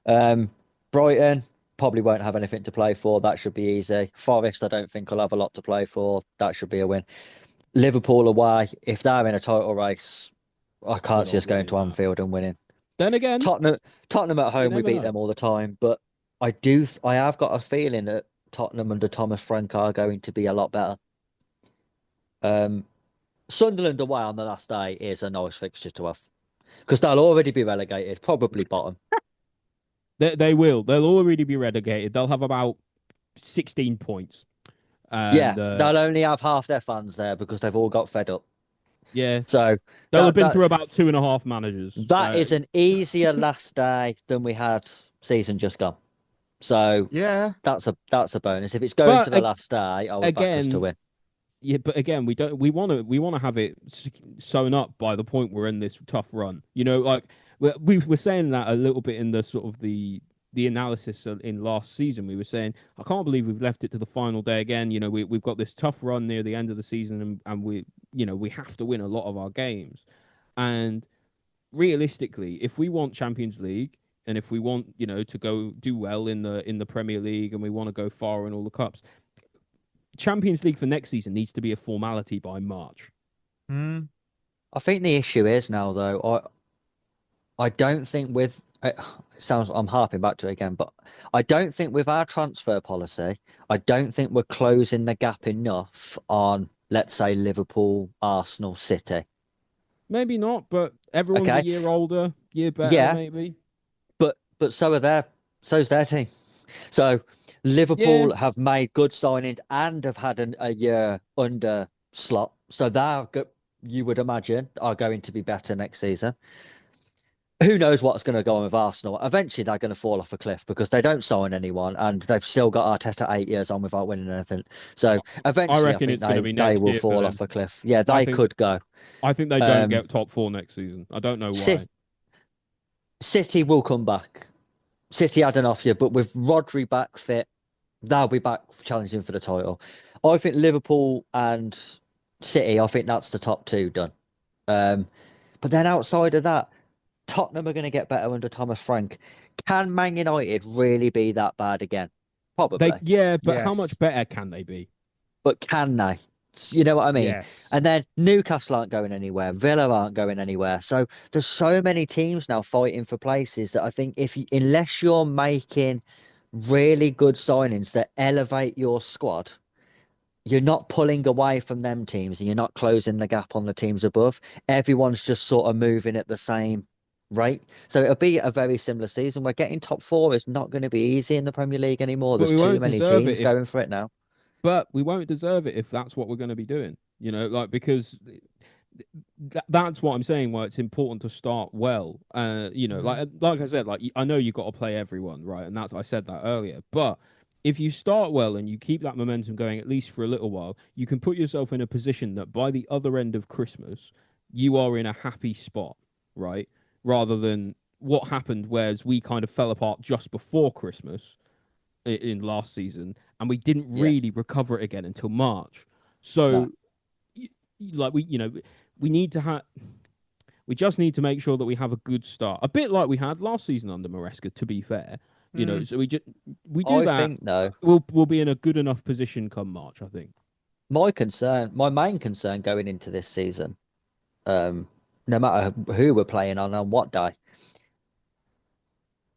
Brighton, probably won't have anything to play for. That should be easy. Forest, I don't think will have a lot to play for. That should be a win. Liverpool away, if they're in a title race, I can't see us going to Anfield and winning. Then again, Tottenham at home, we never beat know. them all the time. But I have got a feeling that Tottenham under Thomas Frank are going to be a lot better. Sunderland away on the last day is a nice fixture to have because they'll already be relegated, probably bottom. They will. They'll already be relegated. They'll have about 16 points. And, they'll only have half their fans there because they've all got fed up. Yeah. So they'll have been through about 2.5 managers. That is an easier last day than we had season just gone. So yeah, that's a bonus. If it's going to the last day, I would back us to win. Yeah, but again, we want to have it sewn up by the point we're in this tough run. You know, like we were saying that a little bit in the sort of the analysis in last season. We were saying, I can't believe we've left it to the final day again. You know, we've got this tough run near the end of the season, and we have to win a lot of our games. And realistically, if we want Champions League and if we want, to go do well in the Premier League and we want to go far in all the cups, Champions League for next season needs to be a formality by March. I think the issue is now, though, I don't think with it sounds I'm harping back to it again, but I don't think with our transfer policy, I don't think we're closing the gap enough on, let's say, Liverpool, Arsenal, City. Maybe not, but everyone's a year older, year better, maybe. But so's their team. So Liverpool have made good signings and have had a year under slot. So you would imagine, are going to be better next season. Who knows what's going to go on with Arsenal? Eventually, they're going to fall off a cliff because they don't sign anyone and they've still got Arteta 8 years on without winning anything. So eventually, I think they will fall off a cliff. Yeah, they could go. I think they don't get top 4 next season. I don't know why. City will come back. City had an off year, but with Rodri back fit, they'll be back challenging for the title. I think Liverpool and City, I think that's the top 2 done. But then outside of that, Tottenham are going to get better under Thomas Frank. Can Man United really be that bad again? Probably. How much better can they be? But can they? You know what I mean? Yes. And then Newcastle aren't going anywhere. Villa aren't going anywhere. So there's so many teams now fighting for places that I think unless you're making really good signings that elevate your squad, you're not pulling away from them teams and you're not closing the gap on the teams above. Everyone's just sort of moving at the same rate. So it'll be a very similar season. We're getting top 4 is not going to be easy in the Premier League anymore. There's too many teams going for it now. But we won't deserve it if that's what we're going to be doing, because that's what I'm saying. Why it's important to start well. Like I said, I know you've got to play everyone, right? And I said that earlier. But if you start well and you keep that momentum going at least for a little while, you can put yourself in a position that by the other end of Christmas, you are in a happy spot, right? Rather than what happened, whereas we kind of fell apart just before Christmas in last season, and we didn't really recover it again until March. So, we need to we just need to make sure that we have a good start, a bit like we had last season under Maresca. To be fair, so we do that. I think though we'll be in a good enough position come March. I think. My main concern going into this season, no matter who we're playing on what day,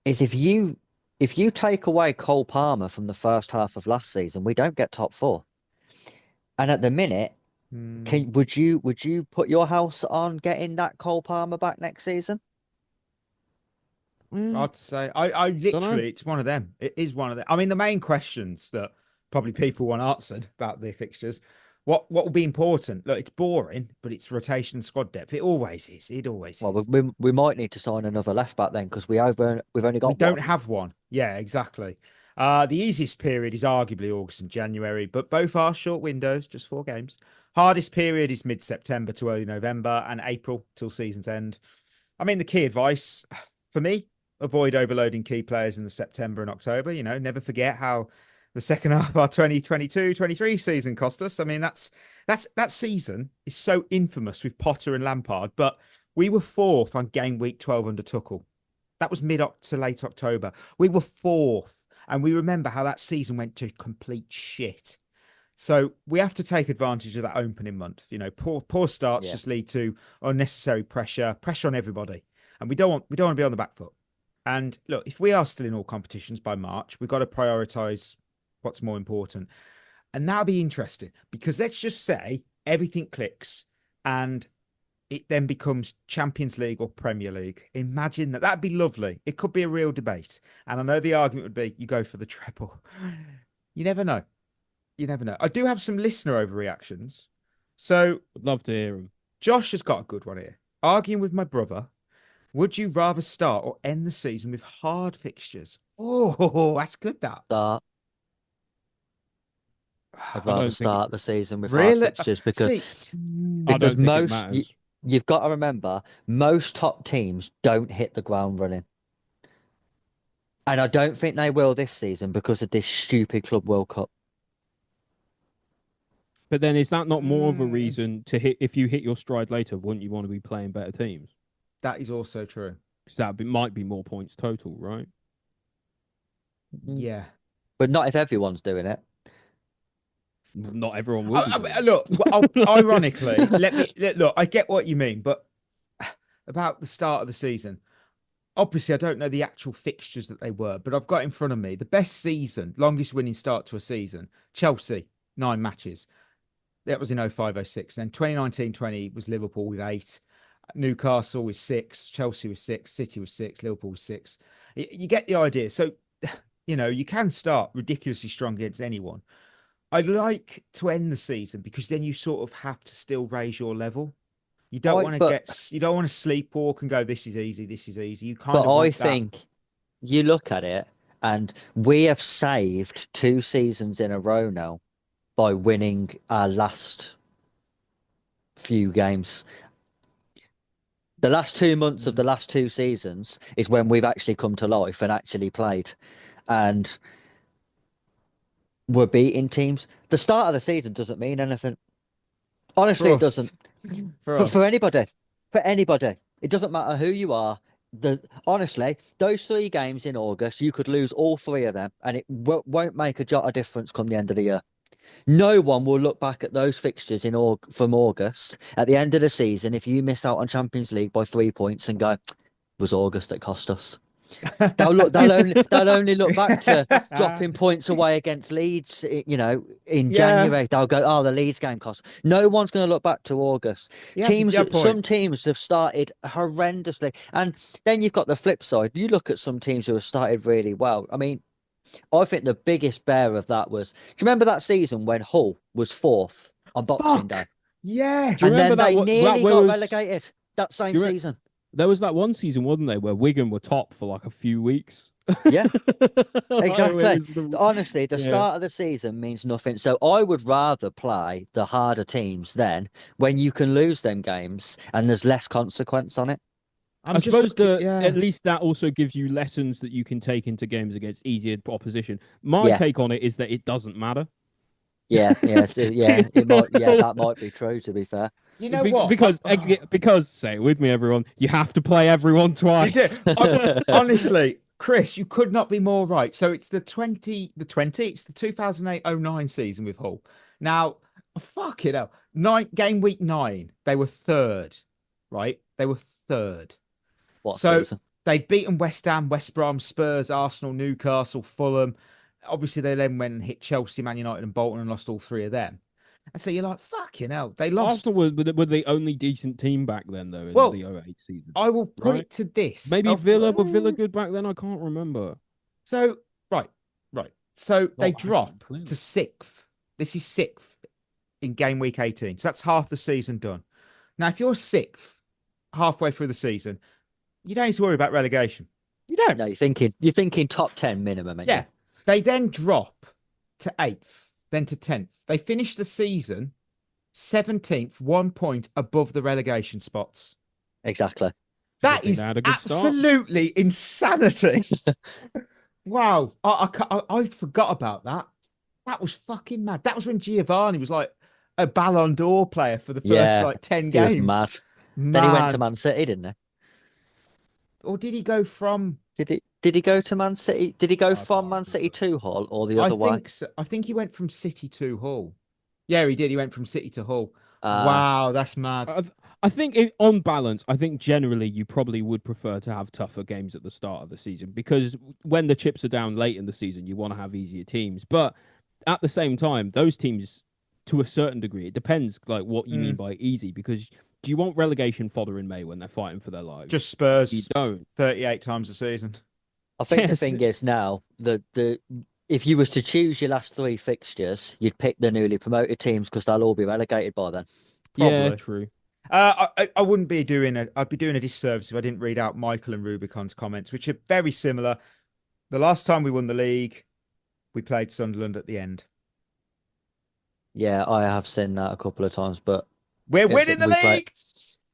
is if you take away Cole Palmer from the first half of last season, we don't get top 4. And at the minute, would you put your house on getting that Cole Palmer back next season? I'd say I literally, it's one of them. It is one of them. I mean, the main questions that probably people want answered about the fixtures. What will be important? Look, it's boring, but it's rotation squad depth. It always is. It always is. Well, we might need to sign another left back then because we've only got. We don't have one. Yeah, exactly. The easiest period is arguably August and January, but both are short windows, just 4 games. Hardest period is mid-September to early November and April till season's end. I mean, the key advice for me: avoid overloading key players in the September and October. Never forget how the second half of our 2022-23 season cost us. I mean, that season is so infamous with Potter and Lampard, but we were 4th on game week 12 under Tuchel. That was mid to late October. We were 4th. And we remember how that season went to complete shit. So we have to take advantage of that opening month. You know, poor starts just lead to unnecessary pressure on everybody. And we don't want to be on the back foot. And look, if we are still in all competitions by March, we've got to prioritize what's more important. And that'll be interesting because let's just say everything clicks and it then becomes Champions League or Premier League. Imagine that. That'd be lovely. It could be a real debate. And I know the argument would be you go for the treble. You never know. You never know. I do have some listener overreactions. So I'd love to hear them. Josh has got a good one here. Arguing with my brother. Would you rather start or end the season with hard fixtures? Oh, that's good, that. Start. I'd rather start the season with hard Really? fixtures because See, I don't think it most matters. you've got to remember most top teams don't hit the ground running, and I don't think they will this season because of this stupid Club World Cup. But then is that not more of a reason to hit? If you hit your stride later, wouldn't you want to be playing better teams? that is also true. Because that might be more points total, right? Yeah. But not if everyone's doing it. Not everyone will. Look, ironically, look. I get what you mean, but about the start of the season, obviously, I don't know the actual fixtures that they were, but I've got in front of me the best season, longest winning start to a season. Chelsea, 9 matches. That was in 05-06. Then 2019-20 was Liverpool with 8. Newcastle with 6. Chelsea with 6. City with 6. Liverpool with 6. You get the idea. So, you know, you can start ridiculously strong against anyone. I'd like to end the season because then you sort of have to still raise your level. You don't want to you don't want to sleepwalk and go, this is easy, this is easy. You kind of want that. think you look at it and we have saved 2 seasons in a row now by winning our last few games. The last 2 months of the last 2 seasons is when we've actually come to life and actually played. And we're beating teams. The start of the season doesn't mean anything. Honestly, it doesn't. For anybody. For anybody. It doesn't matter who you are. Honestly, those 3 games in August, you could lose all 3 of them and it won't make a jot of difference come the end of the year. No one will look back at those fixtures from August at the end of the season if you miss out on Champions League by 3 points and go, it was August that cost us. They'll only look back to dropping points away against Leeds, you know, in January. They'll go, oh, the Leeds game cost. No one's going to look back to August. Some teams have started horrendously, and then you've got the flip side. You look at some teams who have started really well. I mean, I think the biggest bear of that was, do you remember that season when Hull was 4th on Boxing Day? Yeah. And then they nearly got relegated that same season. There was that one season, wasn't there, where Wigan were top for like a few weeks? Yeah, exactly. Honestly, the start of the season means nothing. So I would rather play the harder teams then when you can lose them games and there's less consequence on it. I suppose at least that also gives you lessons that you can take into games against easier opposition. My take on it is that it doesn't matter. That might be true, to be fair. You know what? Because say it with me, everyone, you have to play everyone twice. You do. Honestly, Chris, you could not be more right. So it's the 2008-09 season with Hull. Now, fuck it hell. Game week 9, they were 3rd, right? They were 3rd. What so season? They'd beaten West Ham, West Brom, Spurs, Arsenal, Newcastle, Fulham. Obviously, they then went and hit Chelsea, Man United, and Bolton and lost all 3 of them. And so you're like, fucking hell, they lost. Arsenal were the only decent team back then, though, in the 08 season. I will put it to this. Maybe Villa, were Villa good back then? I can't remember. So, right. So they drop to 6th. This is 6th in game week 18. So that's half the season done. Now, if you're 6th halfway through the season, you don't need to worry about relegation. You don't. No, you're thinking top 10 minimum. Yeah. They then drop to 8th. Then to 10th. They finished the season 17th, 1 point above the relegation spots. Exactly. That is absolutely insanity. Wow. I forgot about that. That was fucking mad. That was when Giovanni was like a Ballon d'Or player for the first 10 games. He was mad. Then he went to Man City, didn't he? Or did he go from... Did Did he go to Man City? Did he go from can't Man City remember. to Hull or the other way? think so. I think he went from City to Hull. Yeah, he did. He went from City to Hull. Uh, Wow, that's mad. I think on balance, I think generally you probably would prefer to have tougher games at the start of the season because when the chips are down late in the season, you want to have easier teams. But at the same time, those teams, to a certain degree, it depends like what you mean by easy. Because do you want relegation fodder in May when they're fighting for their lives? Just Spurs. You don't. 38 times a season. I think the Yes. thing is now the if you was to choose your last 3 fixtures, you'd pick the newly promoted teams because they'll all be relegated by then. Yeah, Probably. true. I wouldn't be doing I'd be doing a disservice if I didn't read out Michael and Rubicon's comments, which are very similar. The last time we won the league, we played Sunderland at the end. Yeah, I have seen that a couple of times, but We're winning the we play- league.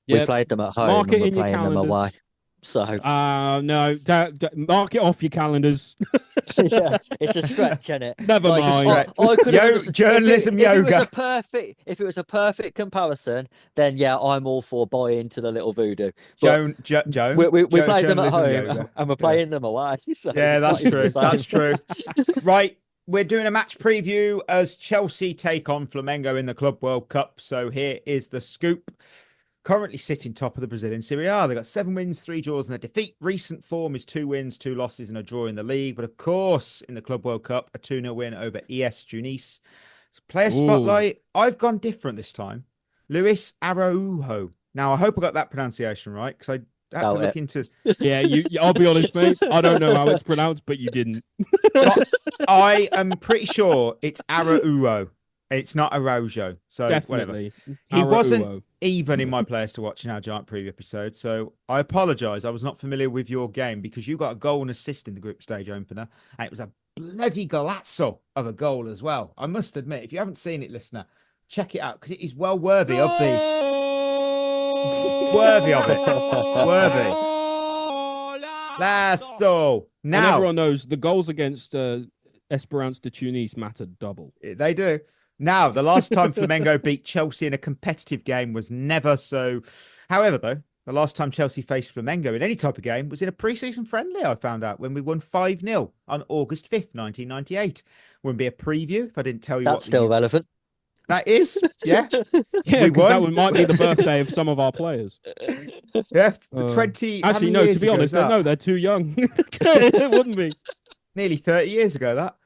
we Yeah. played them at home Mark and it we're in your playing them calendars. away. So No, mark it off your calendars. yeah, it's a stretch, isn't it? Never mind. I could Yo, understand- journalism if it yoga. If it was a perfect comparison, then yeah, I'm all for buying to the little voodoo. Joan, We played them at journalism home yoga. and we're playing them away. So Yeah, it's that's not even true. the same. That's true. Right. We're doing a match preview as Chelsea take on Flamengo in the Club World Cup. So here is the scoop. Currently sitting top of the Brazilian Serie A. They've got 7 wins, 3 draws, and a defeat. Recent form is 2 wins, 2 losses, and a draw in the league. But of course, in the Club World Cup, a 2-0 win over ES Tunis. So player spotlight. I've gone different this time. Luis Araujo. Now, I hope I got that pronunciation right because I had to look into. Yeah, I'll be honest, mate. I don't know how it's pronounced, but you didn't. I am pretty sure it's Araujo. It's not Araujo. So Definitely. whatever. He wasn't Araujo. even in my players to watch in our giant preview episode. So I apologise. I was not familiar with your game because you got a goal and assist in the group stage opener. And it was a bloody golazzo of a goal as well. I must admit, if you haven't seen it, listener, check it out because it is well worthy of the worthy of it. Worthy. Lasso. And Now everyone knows the goals against Esperance de Tunis mattered double. they do. Now, the last time Flamengo beat Chelsea in a competitive game was never so. However, though, the last time Chelsea faced Flamengo in any type of game was in a pre-season friendly, I found out, when we won 5-0 on August 5th, 1998. Wouldn't be a preview if I didn't tell you That's still relevant. That is, yeah. Yeah, We 'cause that won. might be the birthday of some of our players. Yeah, Uh, 20. how Actually, many no, years to be ago honest, is that? no, they're too young. It wouldn't be. Nearly 30 years ago, that.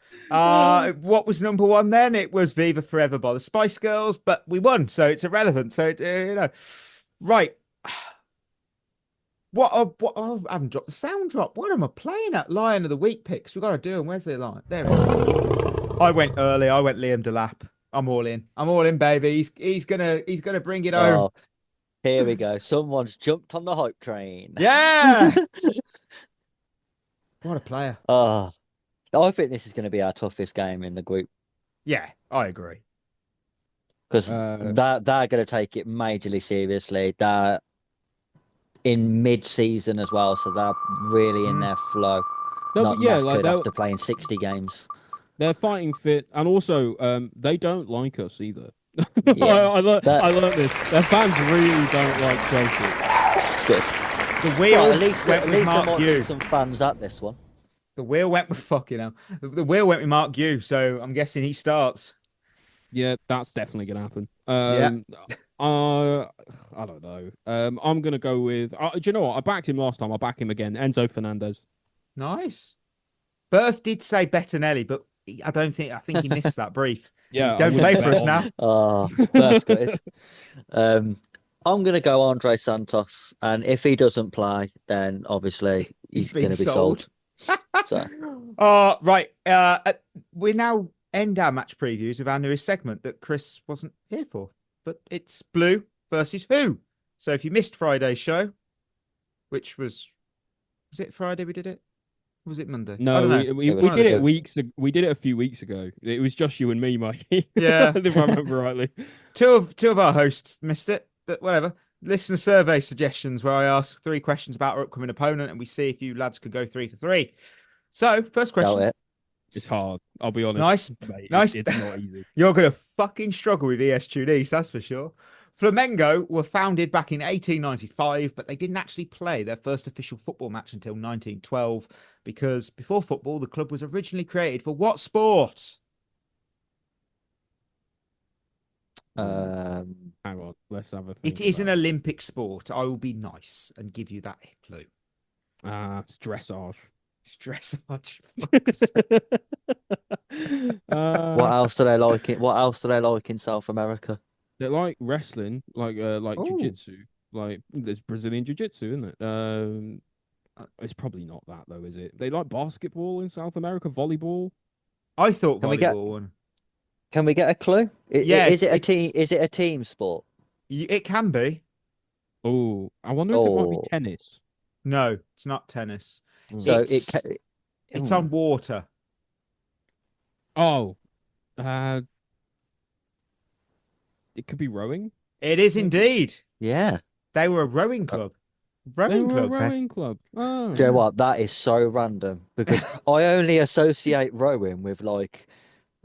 What was number 1 then? It was Viva Forever by the Spice Girls, but we won, so it's irrelevant. So, right. I haven't dropped the sound drop. What am I playing at? Lion of the Week picks. We've got to do them. Where's the line? There it is. I went early. I went Liam Delap. I'm all in. I'm all in, baby. He's gonna bring it home. Oh, here we go. Someone's jumped on the hype train. Yeah. What a player. Oh, I think this is going to be our toughest game in the group Yeah, I agree. because they're going to take it majorly seriously. They're in mid-season as well, so they're really in their flow. No, Not but yeah, knackered like after playing 60 games. they're fighting fit, and also they don't like us either. Yeah, I learned this. Their fans really don't like Chelsea. It's good. The wheel Well, at least went with there Mark might Yu. be some fans at this one. The wheel went with fucking hell. The wheel went with Mark Yu, so I'm guessing he starts. Yeah, that's definitely gonna happen. I don't know. I'm gonna go with. Do you know what? I backed him last time. I'll back him again. Enzo Fernandez. Nice. Berth did say Bettinelli, but I think he missed that brief. Yeah, Don't I play wouldn't for bet us on now. him. Oh, that's good. I'm going to go Andre Santos, and if he doesn't play, then obviously he's been going to be sold. So, Right. We now end our match previews with our newest segment that Chris wasn't here for, but it's Blue versus Who. So if you missed Friday's show, which was it Friday we did it? Or was it Monday? I No, don't know. we It was did it Monday. We did it a few weeks ago. It was just you and me, Mike. Yeah. If I remember rightly. Two of our hosts missed it, but whatever. Listener survey suggestions where I ask 3 questions about our upcoming opponent and we see if you lads could go 3 for 3. So, first doubt question. it. It's hard. I'll be honest. Nice. Mate, Nice. It's not easy. You're going to fucking struggle with ES Tunis, that's for sure. Flamengo were founded back in 1895, but they didn't actually play their first official football match until 1912 because before football, the club was originally created for what sport? Hang on, let's have a think. It is an about Olympic sport. I will be nice and give you that clue. it's dressage. Dressage. What else do they like? What else do they like in South America? They like wrestling, like Oh. jiu-jitsu. Like there's Brazilian jiu-jitsu, isn't it? It's probably not that though, is it? They like basketball in South America, volleyball. I thought Can we get- volleyball one. Can we get a clue? Yeah, Is it a it's- team? Is it a team sport? It can be. Oh, I wonder if it might be Oh. tennis. No, it's not tennis. So It's- It's on water. Oh, it could be rowing. It is indeed. Yeah. They were a rowing club. They Rowing were a club. rowing club. Oh. Do you know what? That is so random because I only associate rowing with like,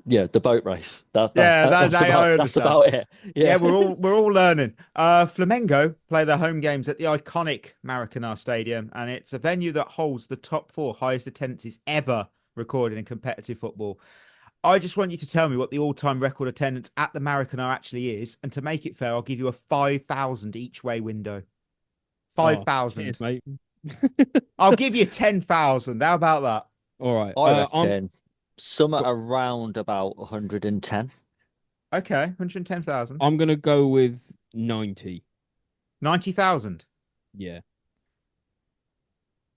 the boat race. That's about it. Yeah, Yeah. we're all learning. Flamengo play their home games at the iconic Maracanã Stadium, and it's a venue that holds the top 4 highest attendances ever recorded in competitive football. I just want you to tell me what the all-time record attendance at the Maracanã actually is, and to make it fair, I'll give you a 5,000 each way window. 5,000. Cheers, mate. I'll give you 10,000. How about that? All right. I reckon somewhere around about 110. Okay, 110,000. I'm gonna go with 90. 90,000. Yeah.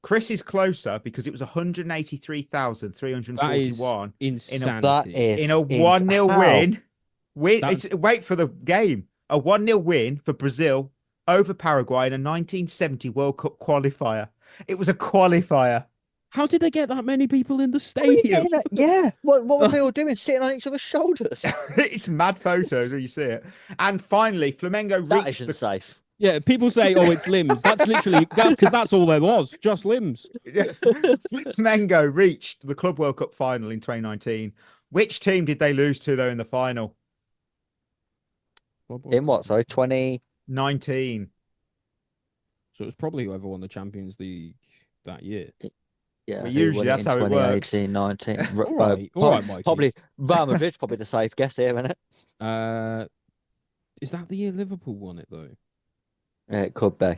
Chris is closer because it was 183,341 Insanity. That is in a 1-0 how? win. That's- Wait for the game. A 1-0 win for Brazil over Paraguay in a 1970 World Cup qualifier. It was a qualifier. How did they get that many people in the What are you stadium? getting at? Yeah. What was they all doing? Sitting on each other's shoulders? It's mad photos when you see it. And finally, Flamengo That reached isn't safe. Yeah, people say, "Oh, it's limbs." That's literally because that's all there was, just limbs. Flamengo reached the Club World Cup final in 2019. Which team did they lose to though in the final? In what? Sorry, 20. 19. So it was probably whoever won the Champions League that year. Yeah. Well, who usually won that's in how it works. 2018, 19. All right, Mikey. Probably Real Madrid's probably the safe guess here, isn't it? Is that the year Liverpool won it though? It could be.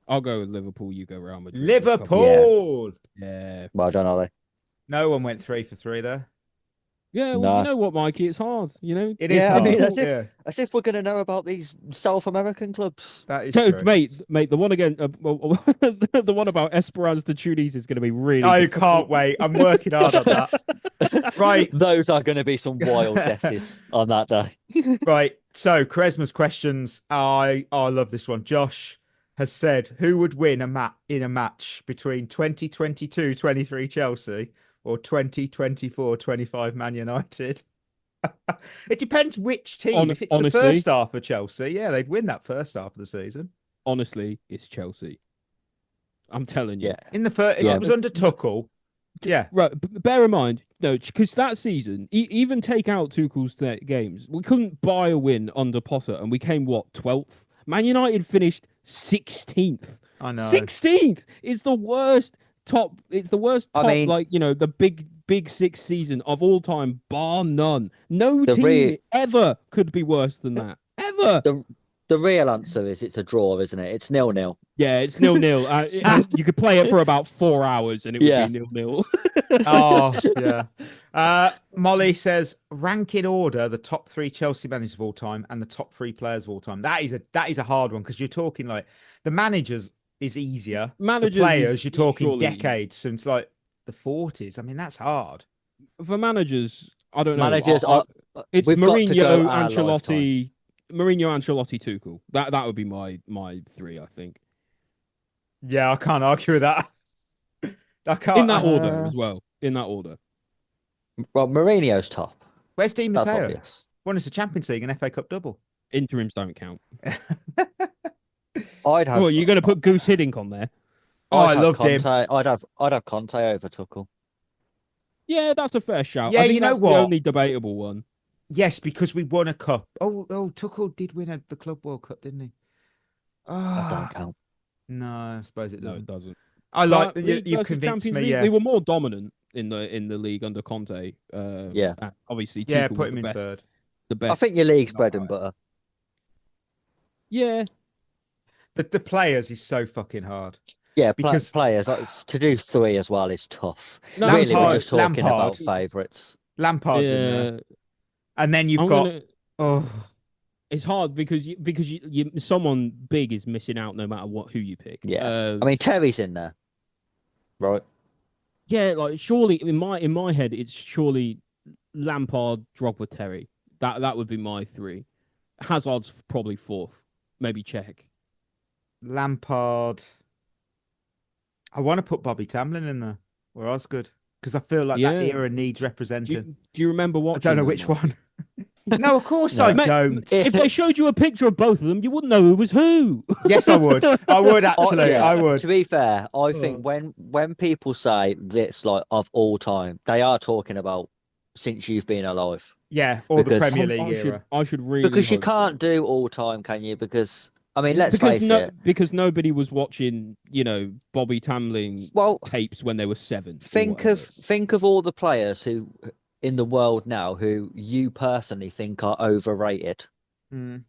I'll go with Liverpool. You go Real Madrid. Liverpool. Yeah. Well done, Ollie. No one went 3 for 3 there. Yeah. Well, Nah. you know what, Mikey? It's hard. You know. It is. Yeah, I hard. mean, that's it. Yeah, As if we're going to know about these South American clubs. that is So, true. mate, the one again, the one about Esperance de Tunis is going to be really. I can't wait. I'm working hard on that. Right, Those are going to be some wild guesses on that day. right. So, Quaresma's questions. I love this one. Josh has said, who would win in a match between 2022-23 Chelsea or 2024-25 Man United? It depends which team. If it's Honestly, the first half of Chelsea, yeah, they'd win that first half of the season. Honestly, it's Chelsea. I'm telling you. Yeah. In the first, if Yeah. it was under Tuchel, yeah. Right, bear in mind, no, because that season, even take out Tuchel's games, we couldn't buy a win under Potter, and we came 12th. Man United finished 16th. I know. 16th is the worst top. It's the worst I top, mean- the big six season of all time, bar none. No The team ever could be worse than that. Ever. The real answer is it's a draw, isn't it? It's 0-0. Yeah, it's 0-0. And you could play it for about 4 hours, and it would Yeah. be 0-0. Oh, yeah. Molly says, rank in order the top 3 Chelsea managers of all time and the top 3 players of all time. That is a hard one because you're talking like the managers is easier. Managers the players, is you're talking surely- decades since like the 40s. I mean, that's hard. For managers, I don't know. Managers It's we've got to go Mourinho, our Ancelotti, Tuchel. That would be my 3, I think. Yeah, I can't argue with that. I can't. In that order as well. In that order. Well, Mourinho's top. Where's Di That's Matteo? obvious. Won us a Champions League and FA Cup double. Interims don't count. I'd have. Oh, you're going to put Goose Hiddink on there? Oh, I'd I have loved him. Conte. I'd have Conte over Tuchel. Yeah, that's a fair shout. Yeah, I think you know that's what? the only debatable one. Yes, because we won a cup. Tuchel did win the Club World Cup, didn't he? That don't Oh, count. no, I suppose it No, doesn't. it doesn't. I like But you, League you've versus convinced Champions me. League, Yeah, they were more dominant in the league under Conte. Yeah. And obviously yeah. Tuchel Put was him the in best. third. The best. I think your league's Not bread and right. butter. Yeah, The players is so fucking hard. Yeah, Because players like, to do 3 as well is tough. No, Really, we're Lampard, just talking about Lampard, favourites. Lampard's in there, yeah. and then you've I'm got gonna. oh It's hard because you someone big is missing out no matter who you pick. Yeah, I mean Terry's in there, right? Yeah, like surely in my head it's surely Lampard, Drogba, Terry. That would be my 3. Hazard's probably 4th, maybe Czech. Lampard. I want to put Bobby Tamlin in there or Osgood because I feel like Yeah. that era needs Do representing. you remember I watching? don't know them, which Mark? one. No, of course No. I Mate, don't. If they showed you a picture of both of them, you wouldn't know who was who. Yes, I would. I would actually. Yeah, I would. To be fair, I think when people say this like of all time, they are talking about since you've been alive. Yeah, or the Because- Premier League era. I should really Because you hope can't so. do all time, can you? Because I mean, let's face it. Because nobody was watching, Bobby Tamlin Well, tapes when they were 7. or think of all the players who in the world now who you personally think are overrated. Mm.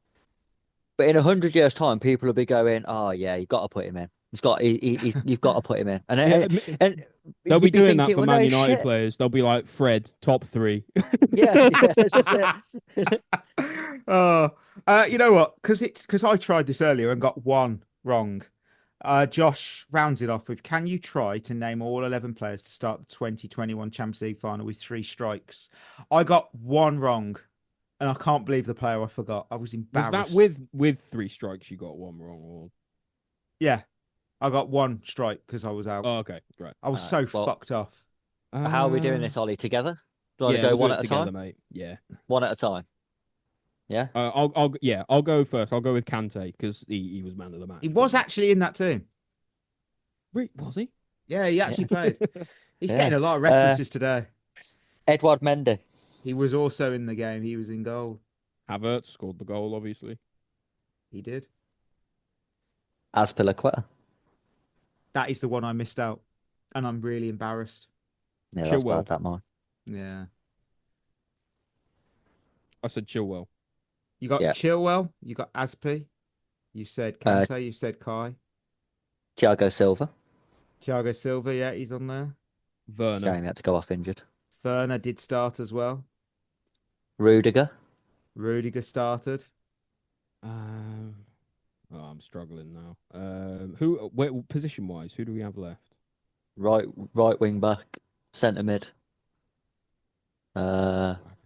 But in 100 years' time, people will be going, "Oh yeah, you got to put him in. You've got to put him in." And They'll be you'd doing that thinking, for well, Man no United shit. players. They'll be like Fred, top 3. Yeah, it's just it. You know what? Because I tried this earlier and got one wrong. Josh rounds it off with, can you try to name all 11 players to start the 2021 Champions League final with 3 strikes? I got one wrong, and I can't believe the player I forgot. I was Was embarrassed. that with 3 strikes you got 1 wrong? Or... Yeah, I got 1 strike because I was out. Oh, okay, great. I was Alright, so well, fucked off. How are we doing this, Ollie? Together? Do I Yeah, go we'll one do at it a together, time? mate. Yeah. One at a time. Yeah. I'll go first. I'll go with Kante because he was man of the match. He was actually in that team. Was he? Yeah, he actually played. He's Yeah. getting a lot of references today. Edward Mendy. He was also in the game. He was in goal. Havertz scored the goal, obviously. He did. Azpilicueta. That is the one I missed out, and I'm really embarrassed. Yeah, that's Chilwell. bad. That mine. Yeah. I said Chilwell. You got Yeah. Chilwell, you got Aspi, you said Kante, you said Kai. Thiago Silva. Thiago Silva, yeah, he's on there. Werner. Shame he had to go off injured. Werner did start as well. Rudiger. Rudiger started. I'm struggling now. Position wise, who do we have left? Right wing back. Centre mid.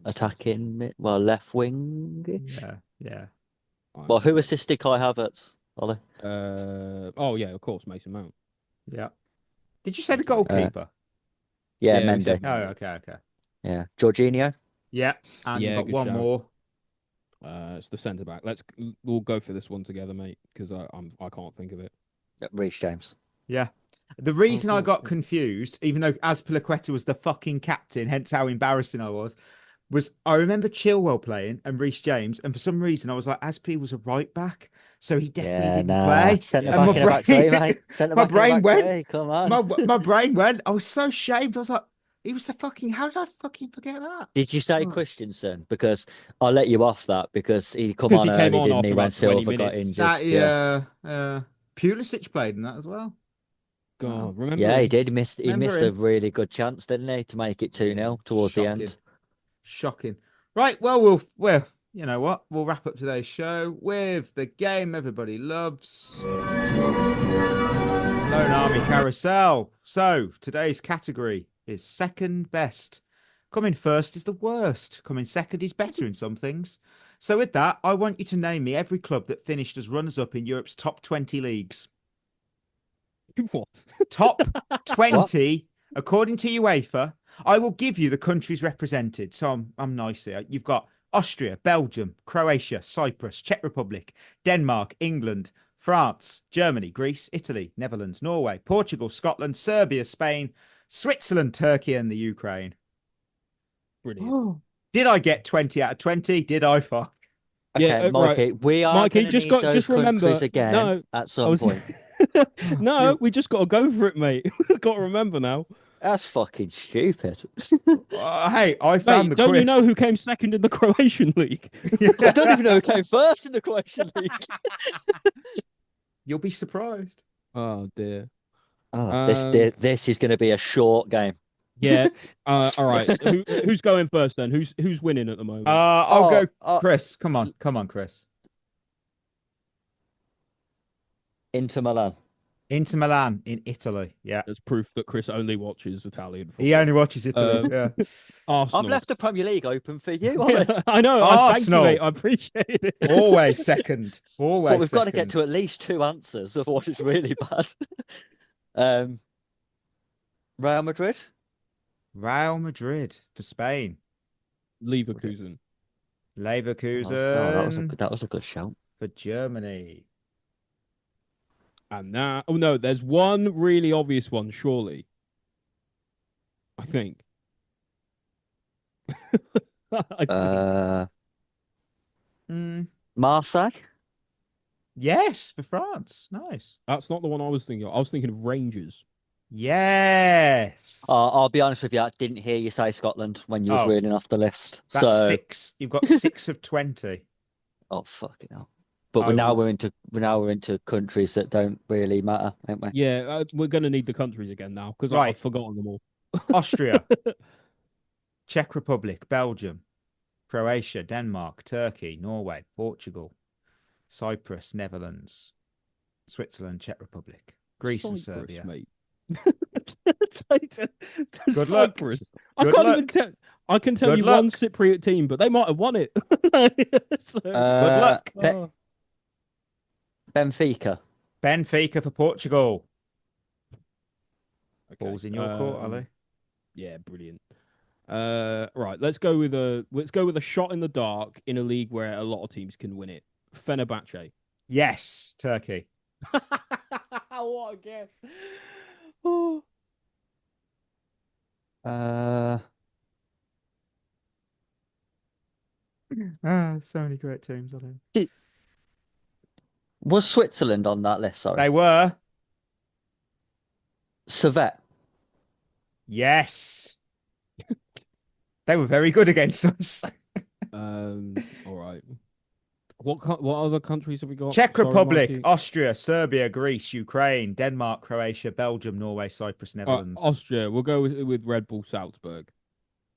Attacking mid. Well, left wing. Yeah. Well, who assisted Kai Havertz, Ollie? Oh yeah, of course, Mason Mount. Yeah. Did you say the goalkeeper? Yeah, Yeah, we Mendy. said- Oh, okay. Yeah, Jorginho. Yeah. And Yeah, you got good one shout. more. It's the centre back. We'll go for this one together, mate, because I can't think of it. Reece James. Yeah. The reason I cool. got confused, even though Azpilicueta was the fucking captain, hence how embarrassing I was I remember Chilwell playing and Reece James, and for some reason I was like, Aspi was a right back, so he definitely didn't play. Centre And back my in a back brain- three, mate. Centre my back in a brain back went- three. Come on. my brain went. I was so shamed. I was like, he was the fucking. How did I fucking forget that? Did you say Christensen? Because I'll let you off that because he come 'Cause on he came early, on didn't after he, when about 20 Silva got minutes. injured? That Pulisic played in that as well. God, remember? Yeah, he him? did. He missed Remember a him. really good chance, didn't he, to make it 2-0 towards the end. Shocking. Right. Well, you know what? We'll wrap up today's show with the game everybody loves. Lone Army Carousel. So today's category is second best. Coming first is the worst. Coming second is better in some things. So with that, I want you to name me every club that finished as runners-up in Europe's top 20 leagues. What? Top 20, according to UEFA. I will give you the countries represented. So I'm nice here. You've got Austria, Belgium, Croatia, Cyprus, Czech Republic, Denmark, England, France, Germany, Greece, Italy, Netherlands, Norway, Portugal, Scotland, Serbia, Spain, Switzerland, Turkey, and the Ukraine. Brilliant. Oh, Did I get 20 out of 20? Did I fuck? Okay, Yeah, Mikey, right. we are Mikey, going to need those just remember. countries again No, at I some was. point. No, we just got to go for it, mate. Got to remember now. That's fucking stupid. Hey, I found Mate, the don't quiz. you know who came second in the Croatian league? I don't even know who came first in the Croatian League. You'll be surprised. Oh dear. Oh, this is going to be a short game. Yeah. All right. Who's going first then? Who's winning at the moment? I'll go, Chris. Come on, Chris. Inter Milan. Inter Milan in Italy. Yeah, There's proof that Chris only watches Italian football. he only watches Italy. Yeah. Arsenal. I've left the Premier League open for you, Ollie. I know. Arsenal. Thank you, mate. I appreciate it. Always second. Always. But we've got to get second. to at least 2 answers, otherwise it's really bad. Real Madrid. Real Madrid for Spain. Leverkusen. Leverkusen. That was a good shout. For Germany. And now, oh no, there's one really obvious one, surely. I think. Marseille. Yes, for France. Nice. That's not the one I was thinking of. I was thinking of Rangers. Yes. I'll be honest with you, I didn't hear you say Scotland when you was reading off the list. That's 6. You've got 6 of 20. Oh fucking hell! But we're into countries that don't really matter, aren't we? Yeah, we're going to need the countries again now because I've forgotten them all. Austria, Czech Republic, Belgium, Croatia, Denmark, Turkey, Norway, Portugal, Cyprus, Netherlands, Switzerland, Czech Republic, Greece, and Serbia. Mate. Good luck. I can tell you one Cypriot team, but they might have won it. So, good luck. Benfica. Benfica for Portugal. Okay. Balls in your court, Ali. Yeah, brilliant. Right, let's go with a shot in the dark in a league where a lot of teams can win it. Fenerbahce. Yes, Turkey. What a guess. Oh. So many great teams, I think. Was Switzerland on that list? Sorry. They were. Servette. Yes. They were very good against us. All right. What other countries have we got? Czech Republic, Mikey? Austria, Serbia, Greece, Ukraine, Denmark, Croatia, Belgium, Norway, Cyprus, Netherlands. Austria. We'll go with Red Bull Salzburg.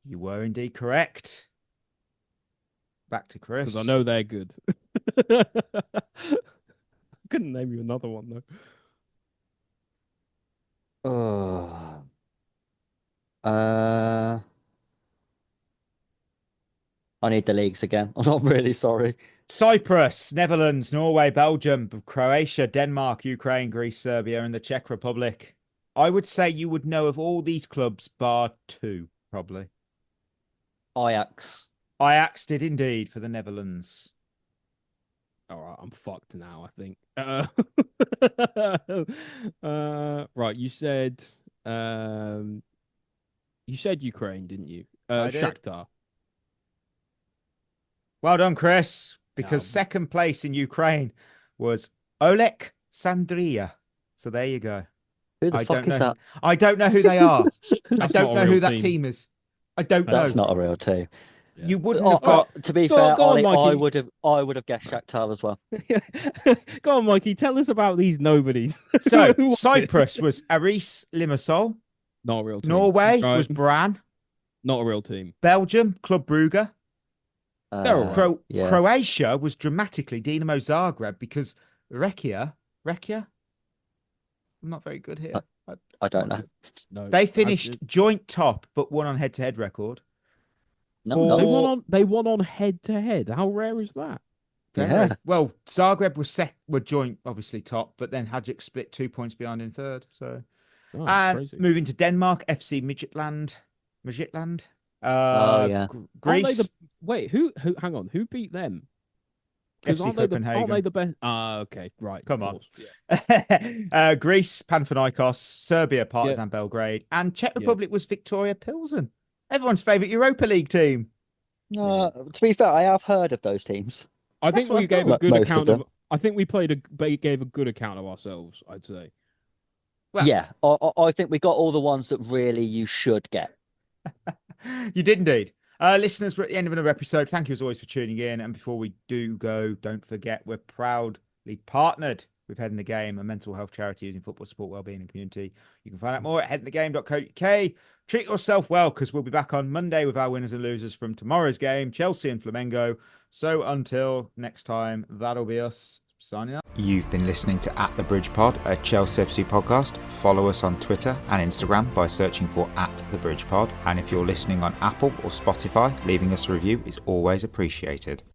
You were indeed correct. Back to Chris. Because I know they're good. Couldn't name you another one though. I need the leagues again. I'm not really sorry. Cyprus, Netherlands, Norway, Belgium, Croatia, Denmark, Ukraine, Greece, Serbia, and the Czech Republic. I would say you would know of all these clubs bar 2, probably. Ajax. Ajax did indeed for the Netherlands. All right, I'm fucked now, I think. Right, you said Ukraine, didn't you? I did. Shakhtar. Well done, Chris, because second place in Ukraine was Olek Sandria. So there you go. Who the fuck is that? I don't know who they are. I don't know who that team. team is. I don't know. That's not a real team. Yeah. You wouldn't have got. To be Go fair, on, Ollie, Mikey. I would have guessed Shakhtar as well. Go on, Mikey. Tell us about these nobodies. So Cyprus was Aris Limassol. Not a real team. Norway Right. was Bran. Not a real team. Belgium, Club Brugge. They're all right. Yeah. Croatia was dramatically Dinamo Zagreb because Rekia. I'm not very good here. I don't know. No, They finished joint top, but won on head-to-head record. No, They won on head to head. How rare is that? Yeah. Well, Zagreb were joint, obviously top, but then Hajduk split 2 points behind in third. So, Oh, and crazy. moving to Denmark, FC Midtjylland. Yeah. Greece. Wait, who? Hang on, who beat them? 'Cause FC aren't they Copenhagen. the best? Okay, right. Come of on. course, yeah. Greece, Panathinaikos, Serbia, Partizan Belgrade, and Czech Republic was Victoria Pilsen. Everyone's favourite Europa League team. To be fair, I have heard of those teams. I That's think what we I gave a thought. good Most of account them. of. I think we gave a good account of ourselves. I'd say. Well- Yeah, I think we got all the ones that really you should get. You did indeed. Listeners, we're at the end of another episode. Thank you as always for tuning in. And before we do go, don't forget we're proudly partnered with Head in the Game, a mental health charity using football support, wellbeing, and community. You can find out more at headinthegame.co.uk. Treat yourself well, because we'll be back on Monday with our winners and losers from tomorrow's game, Chelsea and Flamengo. So until next time, that'll be us signing up. You've been listening to At the Bridge Pod, a Chelsea FC podcast. Follow us on Twitter and Instagram by searching for At the Bridge Pod. And if you're listening on Apple or Spotify, leaving us a review is always appreciated.